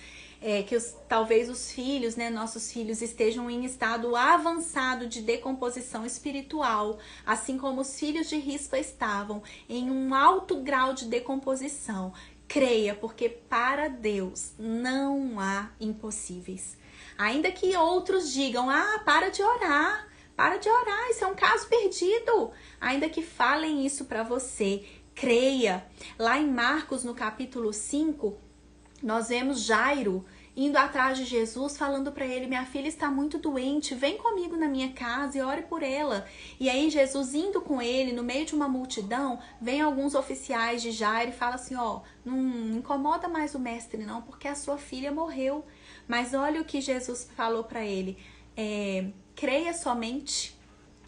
talvez os filhos, né, nossos filhos estejam em estado avançado de decomposição espiritual, assim como os filhos de Rispa estavam em um alto grau de decomposição. creia, porque para Deus não há impossíveis. Ainda que outros digam, para de orar, isso é um caso perdido. Ainda que falem isso para você, creia. Lá em Marcos, no capítulo 5, nós vemos Jairo indo atrás de Jesus, falando para ele, minha filha está muito doente, vem comigo na minha casa e ore por ela. E aí Jesus indo com ele, no meio de uma multidão, vem alguns oficiais de Jairo e fala assim, não incomoda mais o mestre não, porque a sua filha morreu. Mas olha o que Jesus falou para ele, creia somente.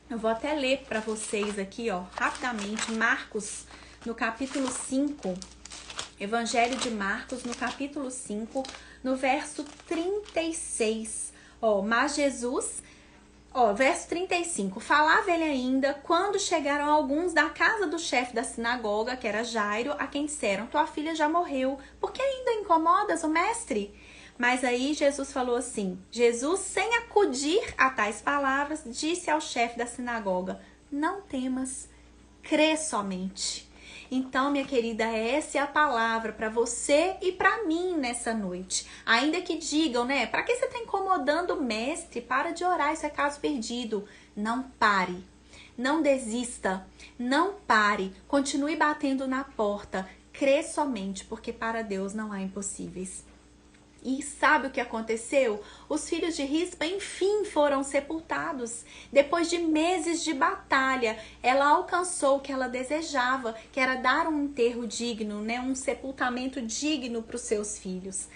Eu vou até ler para vocês aqui, rapidamente, Marcos, no capítulo 5, Evangelho de Marcos, no capítulo 5, no verso 36. Mas Jesus, verso 35. Falava ele ainda, quando chegaram alguns da casa do chefe da sinagoga, que era Jairo, a quem disseram, tua filha já morreu, por que ainda incomodas o mestre? Mas aí Jesus falou assim, Jesus, sem acudir a tais palavras, disse ao chefe da sinagoga, não temas, crê somente. Então, minha querida, essa é a palavra para você e para mim nessa noite. Ainda que digam, para que você está incomodando o mestre? Para de orar, isso é caso perdido. Não pare, não desista, não pare. Continue batendo na porta. Crê somente, porque para Deus não há impossíveis. E sabe o que aconteceu? Os filhos de Rispa, enfim, foram sepultados. Depois de meses de batalha, ela alcançou o que ela desejava, que era dar um enterro digno, um sepultamento digno para os seus filhos.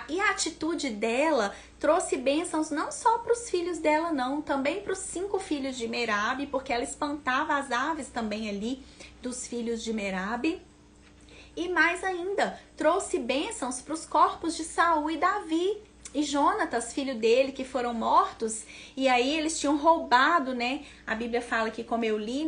E a atitude dela trouxe bênçãos não só para os filhos dela, não, também para os 5 filhos de Merabe, porque ela espantava as aves também ali dos filhos de Merabe. E mais ainda, trouxe bênçãos para os corpos de Saul e Davi e Jonatas, filho dele, que foram mortos. E aí eles tinham roubado, A Bíblia fala que, como eu li,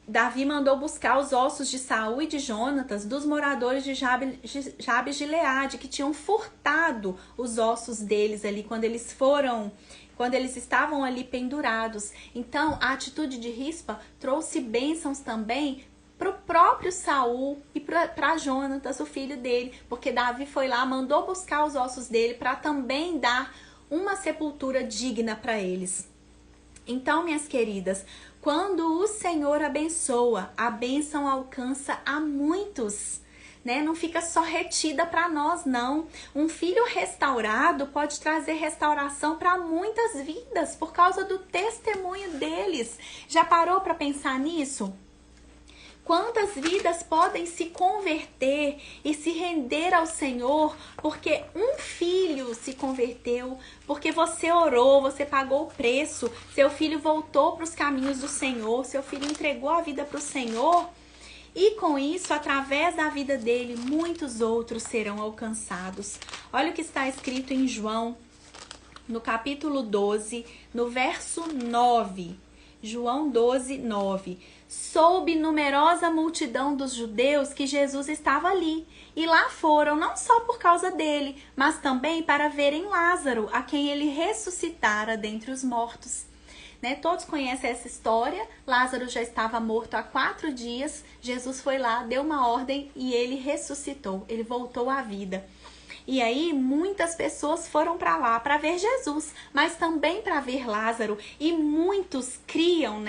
Davi mandou buscar os ossos de Saul e de Jonatas dos moradores de Jabes de Gileade, que tinham furtado os ossos deles ali quando eles estavam ali pendurados. Então, a atitude de Rispa trouxe bênçãos também para o próprio Saul e para Jonatas, o filho dele, porque Davi foi lá, mandou buscar os ossos dele para também dar uma sepultura digna para eles. Então, minhas queridas, quando o Senhor abençoa, a bênção alcança a muitos, Não fica só retida para nós, não. Um filho restaurado pode trazer restauração para muitas vidas por causa do testemunho deles. Já parou para pensar nisso? Quantas vidas podem se converter e se render ao Senhor porque um filho se converteu, porque você orou, você pagou o preço, seu filho voltou para os caminhos do Senhor, seu filho entregou a vida para o Senhor e com isso, através da vida dele, muitos outros serão alcançados. Olha o que está escrito em João, no capítulo 12, no verso 9. João 12, 9. Soube numerosa multidão dos judeus que Jesus estava ali, e lá foram não só por causa dele, mas também para verem Lázaro, a quem ele ressuscitara dentre os mortos. Todos conhecem essa história. Lázaro já estava morto há 4 dias, Jesus foi lá, deu uma ordem e ele ressuscitou, ele voltou à vida. E aí muitas pessoas foram para lá para ver Jesus, mas também para ver Lázaro, e muitos criam,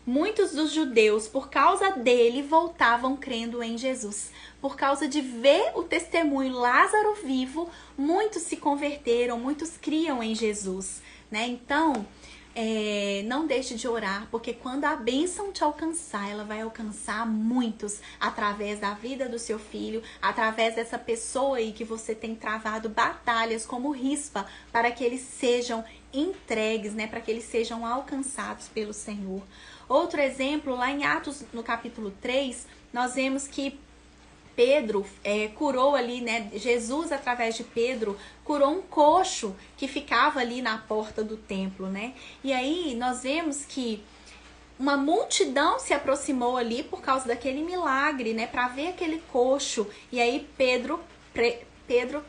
muitos dos judeus, por causa dele, voltavam crendo em Jesus. Por causa de ver o testemunho Lázaro vivo, muitos se converteram, muitos criam em Jesus. Então, não deixe de orar, porque quando a bênção te alcançar, ela vai alcançar muitos através da vida do seu filho, através dessa pessoa aí que você tem travado batalhas como Rispa, para que eles sejam entregues, para que eles sejam alcançados pelo Senhor. Outro exemplo, lá em Atos, no capítulo 3, nós vemos que Pedro curou ali, Jesus, através de Pedro, curou um coxo que ficava ali na porta do templo, E aí nós vemos que uma multidão se aproximou ali por causa daquele milagre, para ver aquele coxo. E aí Pedro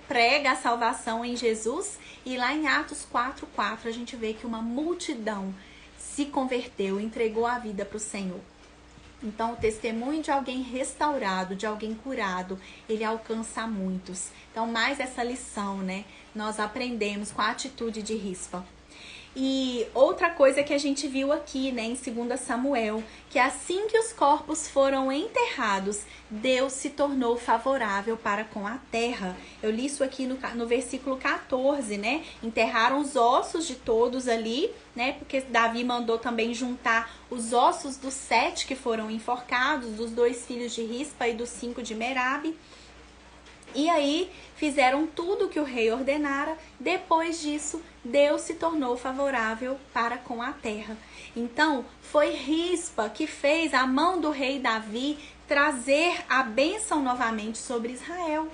prega a salvação em Jesus, e lá em Atos 4:4 a gente vê que uma multidão se converteu, entregou a vida para o Senhor. Então, o testemunho de alguém restaurado, de alguém curado, ele alcança muitos. Então, mais essa lição, né? Nós aprendemos com a atitude de Rispa. E outra coisa que a gente viu aqui, né, em 2 Samuel, que assim que os corpos foram enterrados, Deus se tornou favorável para com a terra. Eu li isso aqui no versículo 14, né? Enterraram os ossos de todos ali, né? Porque Davi mandou também juntar os ossos dos 7 que foram enforcados, dos 2 filhos de Rispa e dos 5 de Merabe. E aí fizeram tudo o que o rei ordenara. Depois disso, Deus se tornou favorável para com a terra. Então, foi Rispa que fez a mão do rei Davi trazer a bênção novamente sobre Israel.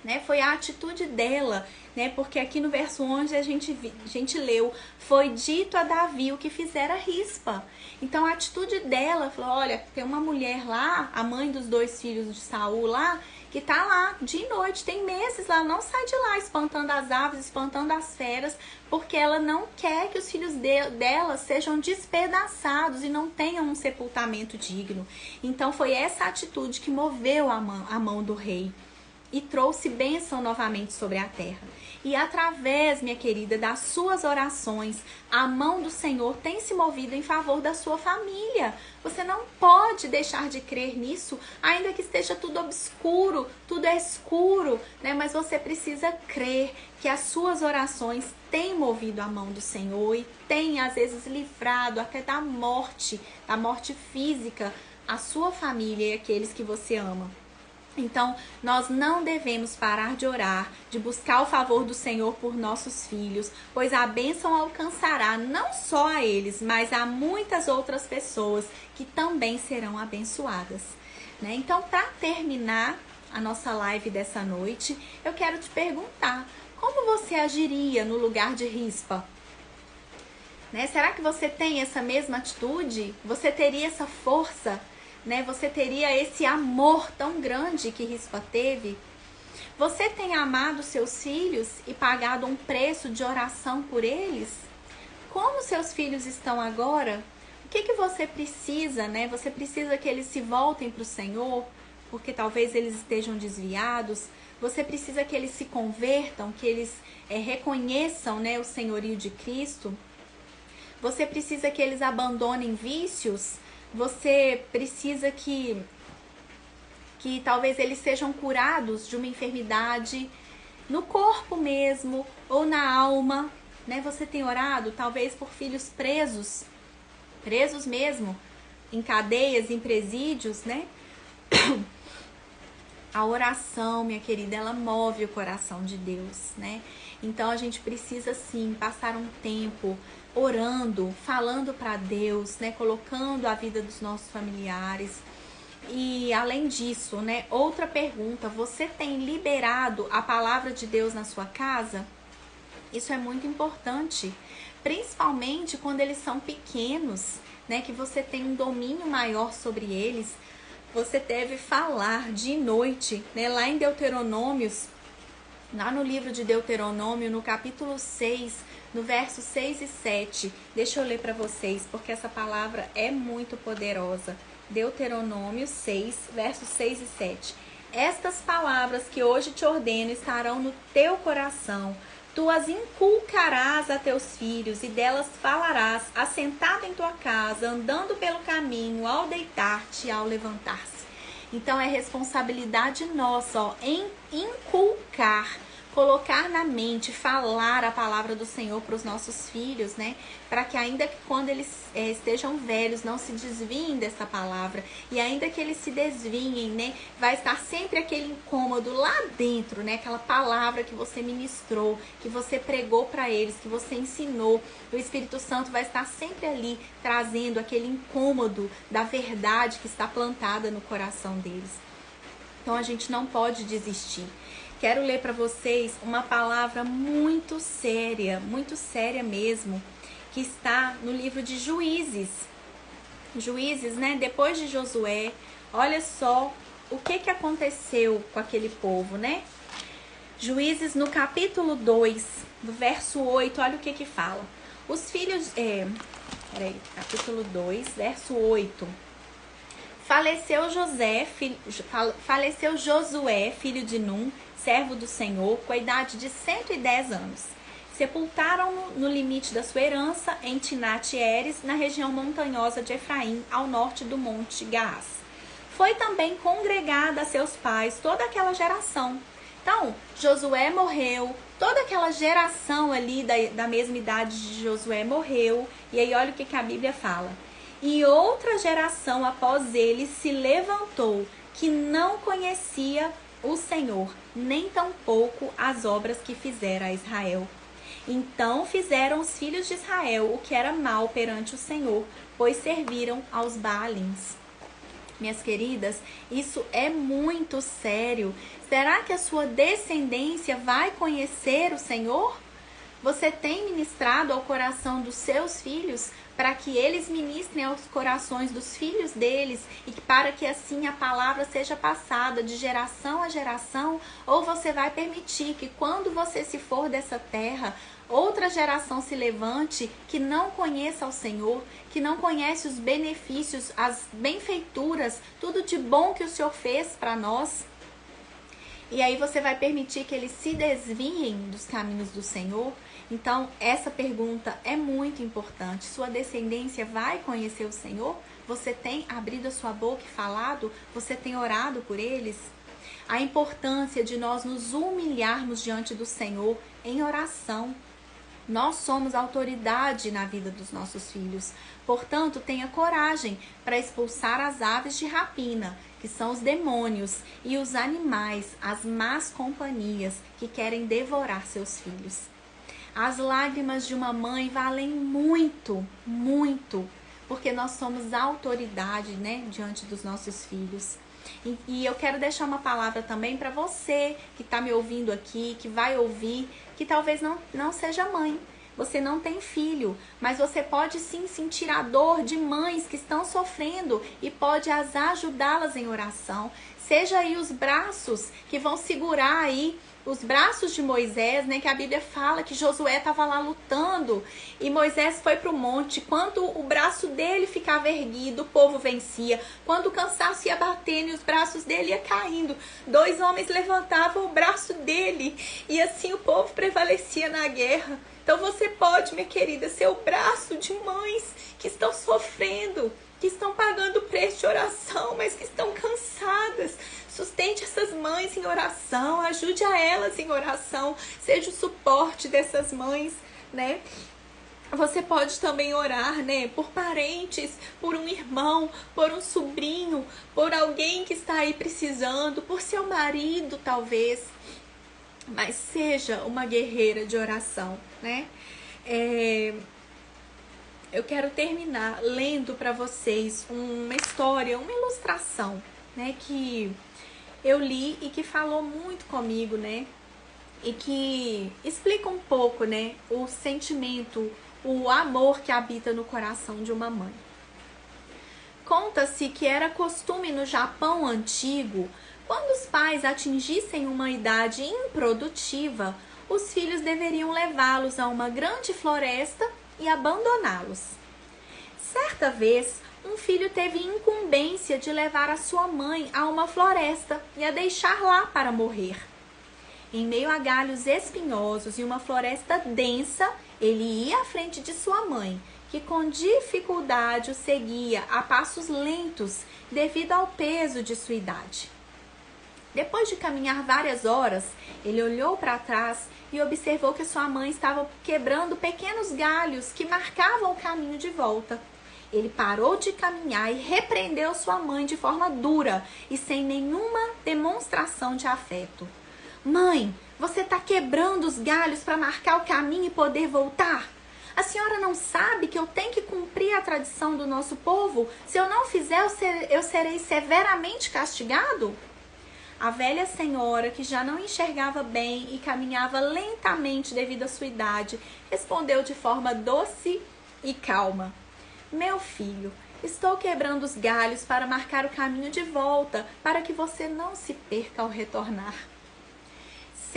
Né? Foi a atitude dela, né? Porque aqui no verso 11 a gente leu: foi dito a Davi o que fizera Rispa. Então a atitude dela falou: olha, tem uma mulher lá, a mãe dos 2 filhos de Saul lá, que tá lá de noite, tem meses lá, não sai de lá espantando as aves, espantando as feras, porque ela não quer que os filhos dela sejam despedaçados e não tenham um sepultamento digno. Então foi essa atitude que moveu a mão do rei e trouxe bênção novamente sobre a terra. E através, minha querida, das suas orações, a mão do Senhor tem se movido em favor da sua família. Você não pode deixar de crer nisso, ainda que esteja tudo obscuro, tudo é escuro, né? Mas você precisa crer que as suas orações têm movido a mão do Senhor e têm, às vezes, livrado até da morte física, a sua família e aqueles que você ama. Então, nós não devemos parar de orar, de buscar o favor do Senhor por nossos filhos, pois a bênção alcançará não só a eles, mas a muitas outras pessoas que também serão abençoadas, né? Então, para terminar a nossa live dessa noite, eu quero te perguntar: como você agiria no lugar de Rispa? Né? Será que você tem essa mesma atitude? Você teria essa força? Né? Você teria esse amor tão grande que Rispa teve? Você tem amado seus filhos e pagado um preço de oração por eles? Como seus filhos estão agora? O que você precisa, né? Você precisa que eles se voltem para o Senhor, porque talvez eles estejam desviados. Você precisa que eles se convertam, que eles reconheçam, né, o senhorio de Cristo. Você precisa que eles abandonem vícios. Você precisa que talvez eles sejam curados de uma enfermidade no corpo mesmo ou na alma, né? Você tem orado talvez por filhos presos mesmo, em cadeias, em presídios, né? A oração, minha querida, ela move o coração de Deus, né? Então a gente precisa sim passar um tempo orando, falando para Deus, né? Colocando a vida dos nossos familiares. E além disso, né? Outra pergunta: você tem liberado a palavra de Deus na sua casa? Isso é muito importante, principalmente quando eles são pequenos, né? Que você tem um domínio maior sobre eles. Você deve falar de noite, né? Lá em Deuteronômios, lá no livro de Deuteronômio, no capítulo 6, no verso 6 e 7. Deixa eu ler para vocês, porque essa palavra é muito poderosa. Deuteronômio 6, versos 6 e 7. Estas palavras que hoje te ordeno estarão no teu coração. Tu as inculcarás a teus filhos e delas falarás, assentado em tua casa, andando pelo caminho, ao deitar-te e ao levantar-se. Então é responsabilidade nossa, ó, em inculcar, colocar na mente, falar a palavra do Senhor para os nossos filhos, né? Para que ainda que quando eles estejam velhos, não se desviem dessa palavra. E ainda que eles se desviem, né? Vai estar sempre aquele incômodo lá dentro, né? Aquela palavra que você ministrou, que você pregou para eles, que você ensinou. O Espírito Santo vai estar sempre ali, trazendo aquele incômodo da verdade que está plantada no coração deles. Então a gente não pode desistir. Quero ler para vocês uma palavra muito séria mesmo, que está no livro de Juízes. Juízes, né? Depois de Josué, olha só o que aconteceu com aquele povo, né? Juízes no capítulo 2, do verso 8, olha o que fala. Os filhos... capítulo 2, verso 8. Faleceu Josué, filho de Num, servo do Senhor, com a idade de 110 anos. Sepultaram-no no limite da sua herança, em Tinat-Heres, na região montanhosa de Efraim, ao norte do monte Gaás. Foi também congregada a seus pais toda aquela geração. Então, Josué morreu, toda aquela geração ali da mesma idade de Josué morreu. E aí olha o que a Bíblia fala. E outra geração após ele se levantou, que não conhecia o Senhor, nem tampouco as obras que fizera a Israel. Então fizeram os filhos de Israel o que era mal perante o Senhor, pois serviram aos Baalins. Minhas queridas, isso é muito sério. Será que a sua descendência vai conhecer o Senhor? Você tem ministrado ao coração dos seus filhos para que eles ministrem aos corações dos filhos deles e para que assim a palavra seja passada de geração a geração? Ou você vai permitir que quando você se for dessa terra, outra geração se levante que não conheça o Senhor, que não conhece os benefícios, as benfeituras, tudo de bom que o Senhor fez para nós? E aí você vai permitir que eles se desviem dos caminhos do Senhor? Então, essa pergunta é muito importante. Sua descendência vai conhecer o Senhor? Você tem abrido a sua boca e falado? Você tem orado por eles? A importância de nós nos humilharmos diante do Senhor em oração. Nós somos autoridade na vida dos nossos filhos. Portanto, tenha coragem para expulsar as aves de rapina, que são os demônios, e os animais, as más companhias que querem devorar seus filhos. As lágrimas de uma mãe valem muito, muito, porque nós somos autoridade, né, diante dos nossos filhos. E eu quero deixar uma palavra também para você que está me ouvindo aqui, que vai ouvir, que talvez não seja mãe. Você não tem filho, mas você pode sim sentir a dor de mães que estão sofrendo e pode as ajudá-las em oração. Seja aí os braços que vão segurar aí, os braços de Moisés, né, que a Bíblia fala que Josué estava lá lutando e Moisés foi para o monte. Quando o braço dele ficava erguido, o povo vencia. Quando o cansaço ia batendo e os braços dele ia caindo, 2 homens levantavam o braço dele e assim o povo prevalecia na guerra. Então você pode, minha querida, ser o braço de mães que estão sofrendo, que estão pagando o preço de oração, mas que estão cansadas. Sustente essas mães em oração, ajude a elas em oração, seja o suporte dessas mães, né? Você pode também orar, né, por parentes, por um irmão, por um sobrinho, por alguém que está aí precisando, por seu marido, talvez. Mas seja uma guerreira de oração, né? Eu quero terminar lendo para vocês uma história, uma ilustração, né, que eu li e que falou muito comigo, né? E que explica um pouco, né, o sentimento, o amor que habita no coração de uma mãe. Conta-se que era costume no Japão antigo, quando os pais atingissem uma idade improdutiva, os filhos deveriam levá-los a uma grande floresta e abandoná-los. Certa vez, um filho teve incumbência de levar a sua mãe a uma floresta e a deixar lá para morrer. Em meio a galhos espinhosos e uma floresta densa, ele ia à frente de sua mãe, que com dificuldade o seguia a passos lentos devido ao peso de sua idade. Depois de caminhar várias horas, ele olhou para trás e observou que sua mãe estava quebrando pequenos galhos que marcavam o caminho de volta. Ele parou de caminhar e repreendeu sua mãe de forma dura e sem nenhuma demonstração de afeto. Mãe, você está quebrando os galhos para marcar o caminho e poder voltar? A senhora não sabe que eu tenho que cumprir a tradição do nosso povo? Se eu não fizer, eu serei severamente castigado? A velha senhora, que já não enxergava bem e caminhava lentamente devido à sua idade, respondeu de forma doce e calma. Meu filho, estou quebrando os galhos para marcar o caminho de volta, para que você não se perca ao retornar.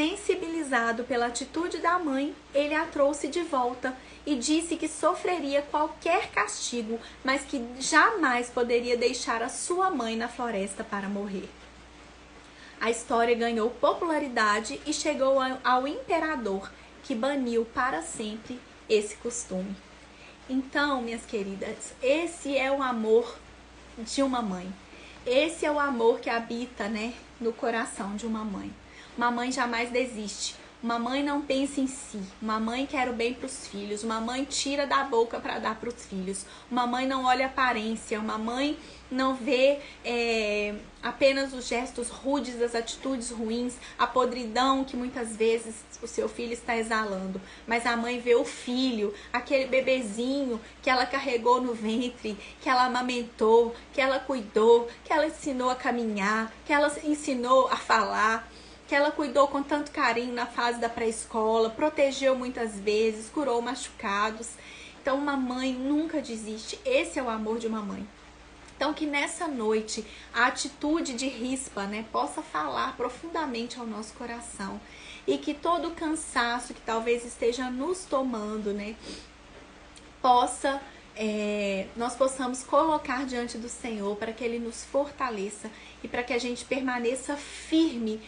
sensibilizado pela atitude da mãe, ele a trouxe de volta e disse que sofreria qualquer castigo, mas que jamais poderia deixar a sua mãe na floresta para morrer. A história ganhou popularidade e chegou ao imperador, que baniu para sempre esse costume. Então, minhas queridas, esse é o amor de uma mãe. Esse é o amor que habita, né, no coração de uma mãe. Uma mãe jamais desiste. Uma mãe não pensa em si. Uma mãe quer o bem para os filhos. Uma mãe tira da boca para dar para os filhos. Uma mãe não olha a aparência. Uma mãe não vê apenas os gestos rudes, as atitudes ruins, a podridão que muitas vezes o seu filho está exalando. Mas a mãe vê o filho, aquele bebezinho que ela carregou no ventre, que ela amamentou, que ela cuidou, que ela ensinou a caminhar, que ela ensinou a falar, que ela cuidou com tanto carinho na fase da pré-escola, protegeu muitas vezes, curou machucados. Então, uma mãe nunca desiste. Esse é o amor de uma mãe. Então, que nessa noite a atitude de Rispa, né, possa falar profundamente ao nosso coração. E que todo o cansaço que talvez esteja nos tomando, né, nós possamos colocar diante do Senhor para que Ele nos fortaleça e para que a gente permaneça firme,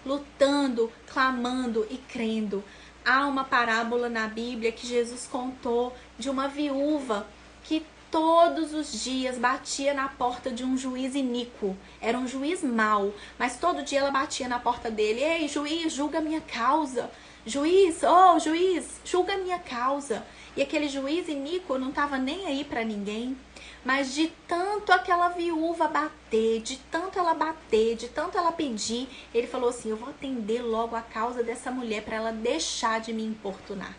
lutando, clamando e crendo. Há uma parábola na Bíblia que Jesus contou de uma viúva que todos os dias batia na porta de um juiz iníquo. Era um juiz mau, mas todo dia ela batia na porta dele. Ei, juiz, julga minha causa. Juiz, juiz, julga minha causa. E aquele juiz iníquo não estava nem aí para ninguém. Mas de tanto aquela viúva bater, de tanto ela bater, de tanto ela pedir, ele falou assim: eu vou atender logo a causa dessa mulher para ela deixar de me importunar.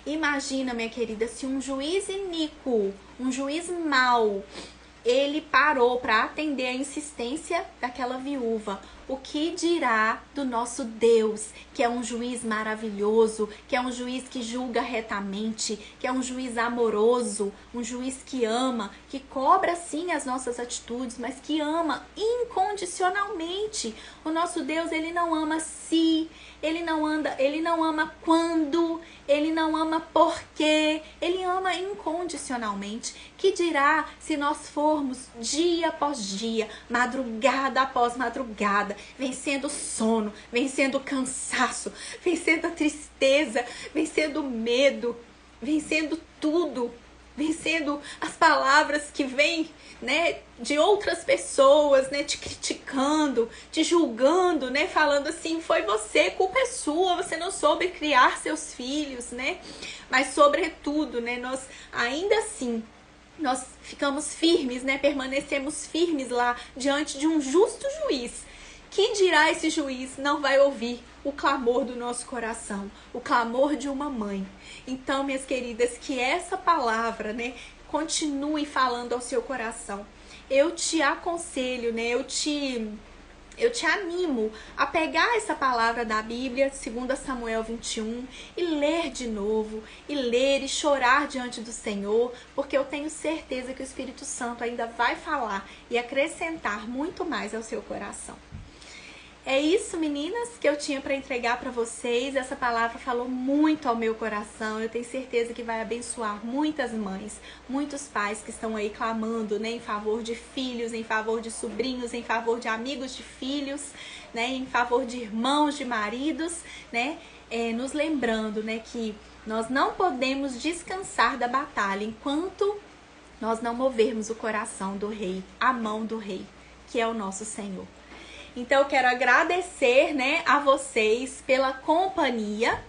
Imagina, minha querida, se um juiz iníquo, um juiz mau, ele parou para atender a insistência daquela viúva. O que dirá do nosso Deus, que é um juiz maravilhoso, que é um juiz que julga retamente, que é um juiz amoroso, um juiz que ama, que cobra sim as nossas atitudes, mas que ama incondicionalmente. O nosso Deus, ele não ama se, ele não ama quando, ele não ama porque, ele ama incondicionalmente. Que dirá se nós formos dia após dia, madrugada após madrugada, vencendo o sono, vencendo o cansaço, vencendo a tristeza, vencendo o medo, vencendo tudo, vencendo as palavras que vêm, né, de outras pessoas, né, te criticando, te julgando, né, falando assim: foi você, culpa é sua, você não soube criar seus filhos, né? Mas sobretudo, né, nós ainda assim nós ficamos firmes, né, permanecemos firmes lá diante de um justo juiz. Que dirá esse juiz? Não vai ouvir o clamor do nosso coração, o clamor de uma mãe. Então, minhas queridas, que essa palavra, né, continue falando ao seu coração. Eu te aconselho, né, eu te animo a pegar essa palavra da Bíblia, 2 Samuel 21, e ler de novo, e ler e chorar diante do Senhor, porque eu tenho certeza que o Espírito Santo ainda vai falar e acrescentar muito mais ao seu coração. É isso, meninas, que eu tinha para entregar para vocês. Essa palavra falou muito ao meu coração. Eu tenho certeza que vai abençoar muitas mães, muitos pais que estão aí clamando, né, em favor de filhos, em favor de sobrinhos, em favor de amigos de filhos, né, em favor de irmãos, de maridos, né, nos lembrando, né, que nós não podemos descansar da batalha enquanto nós não movermos o coração do Rei, a mão do Rei, que é o nosso Senhor. Então, eu quero agradecer, né, a vocês pela companhia.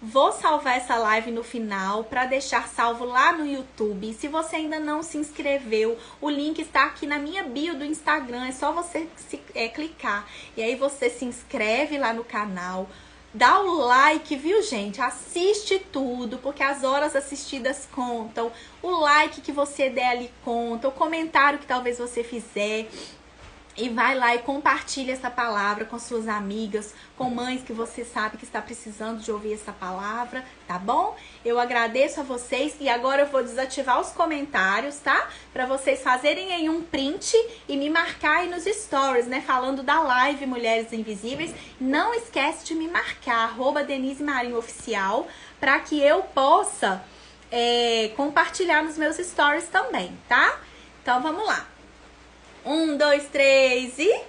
Vou salvar essa live no final para deixar salvo lá no YouTube. Se você ainda não se inscreveu, o link está aqui na minha bio do Instagram. É só você clicar. E aí você se inscreve lá no canal. Dá o like, viu, gente? Assiste tudo, porque as horas assistidas contam. O like que você der ali conta. O comentário que talvez você fizer. E vai lá e compartilha essa palavra com suas amigas, com mães que você sabe que está precisando de ouvir essa palavra, tá bom? Eu agradeço a vocês e agora eu vou desativar os comentários, tá? Para vocês fazerem aí um print e me marcar aí nos stories, né? Falando da live Mulheres Invisíveis. Não esquece de me marcar, @DeniseMarinhoOficial, para que eu possa compartilhar nos meus stories também, tá? Então vamos lá. 1, 2, 3 e...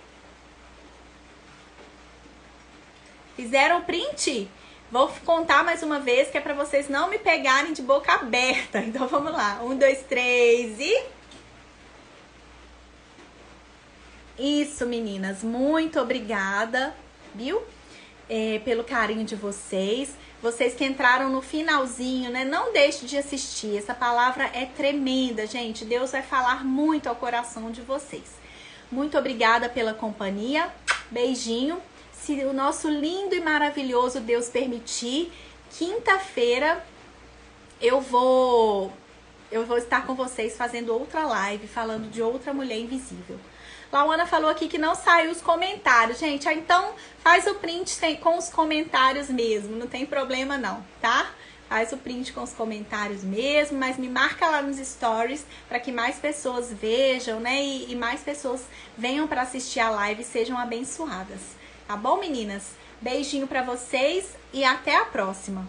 Fizeram o print? Vou contar mais uma vez, que é pra vocês não me pegarem de boca aberta. Então vamos lá. 1, 2, 3 e... Isso, meninas. Muito obrigada, viu? Pelo carinho de vocês. Vocês que entraram no finalzinho, né? Não deixe de assistir. Essa palavra é tremenda, gente. Deus vai falar muito ao coração de vocês. Muito obrigada pela companhia. Beijinho. Se o nosso lindo e maravilhoso Deus permitir, quinta-feira eu vou estar com vocês fazendo outra live, falando de outra mulher invisível. Lauana falou aqui que não saiu os comentários. Gente, então faz o print com os comentários mesmo. Não tem problema não, tá? Faz o print com os comentários mesmo, mas me marca lá nos stories para que mais pessoas vejam, né? E mais pessoas venham para assistir a live e sejam abençoadas. Tá bom, meninas? Beijinho para vocês e até a próxima.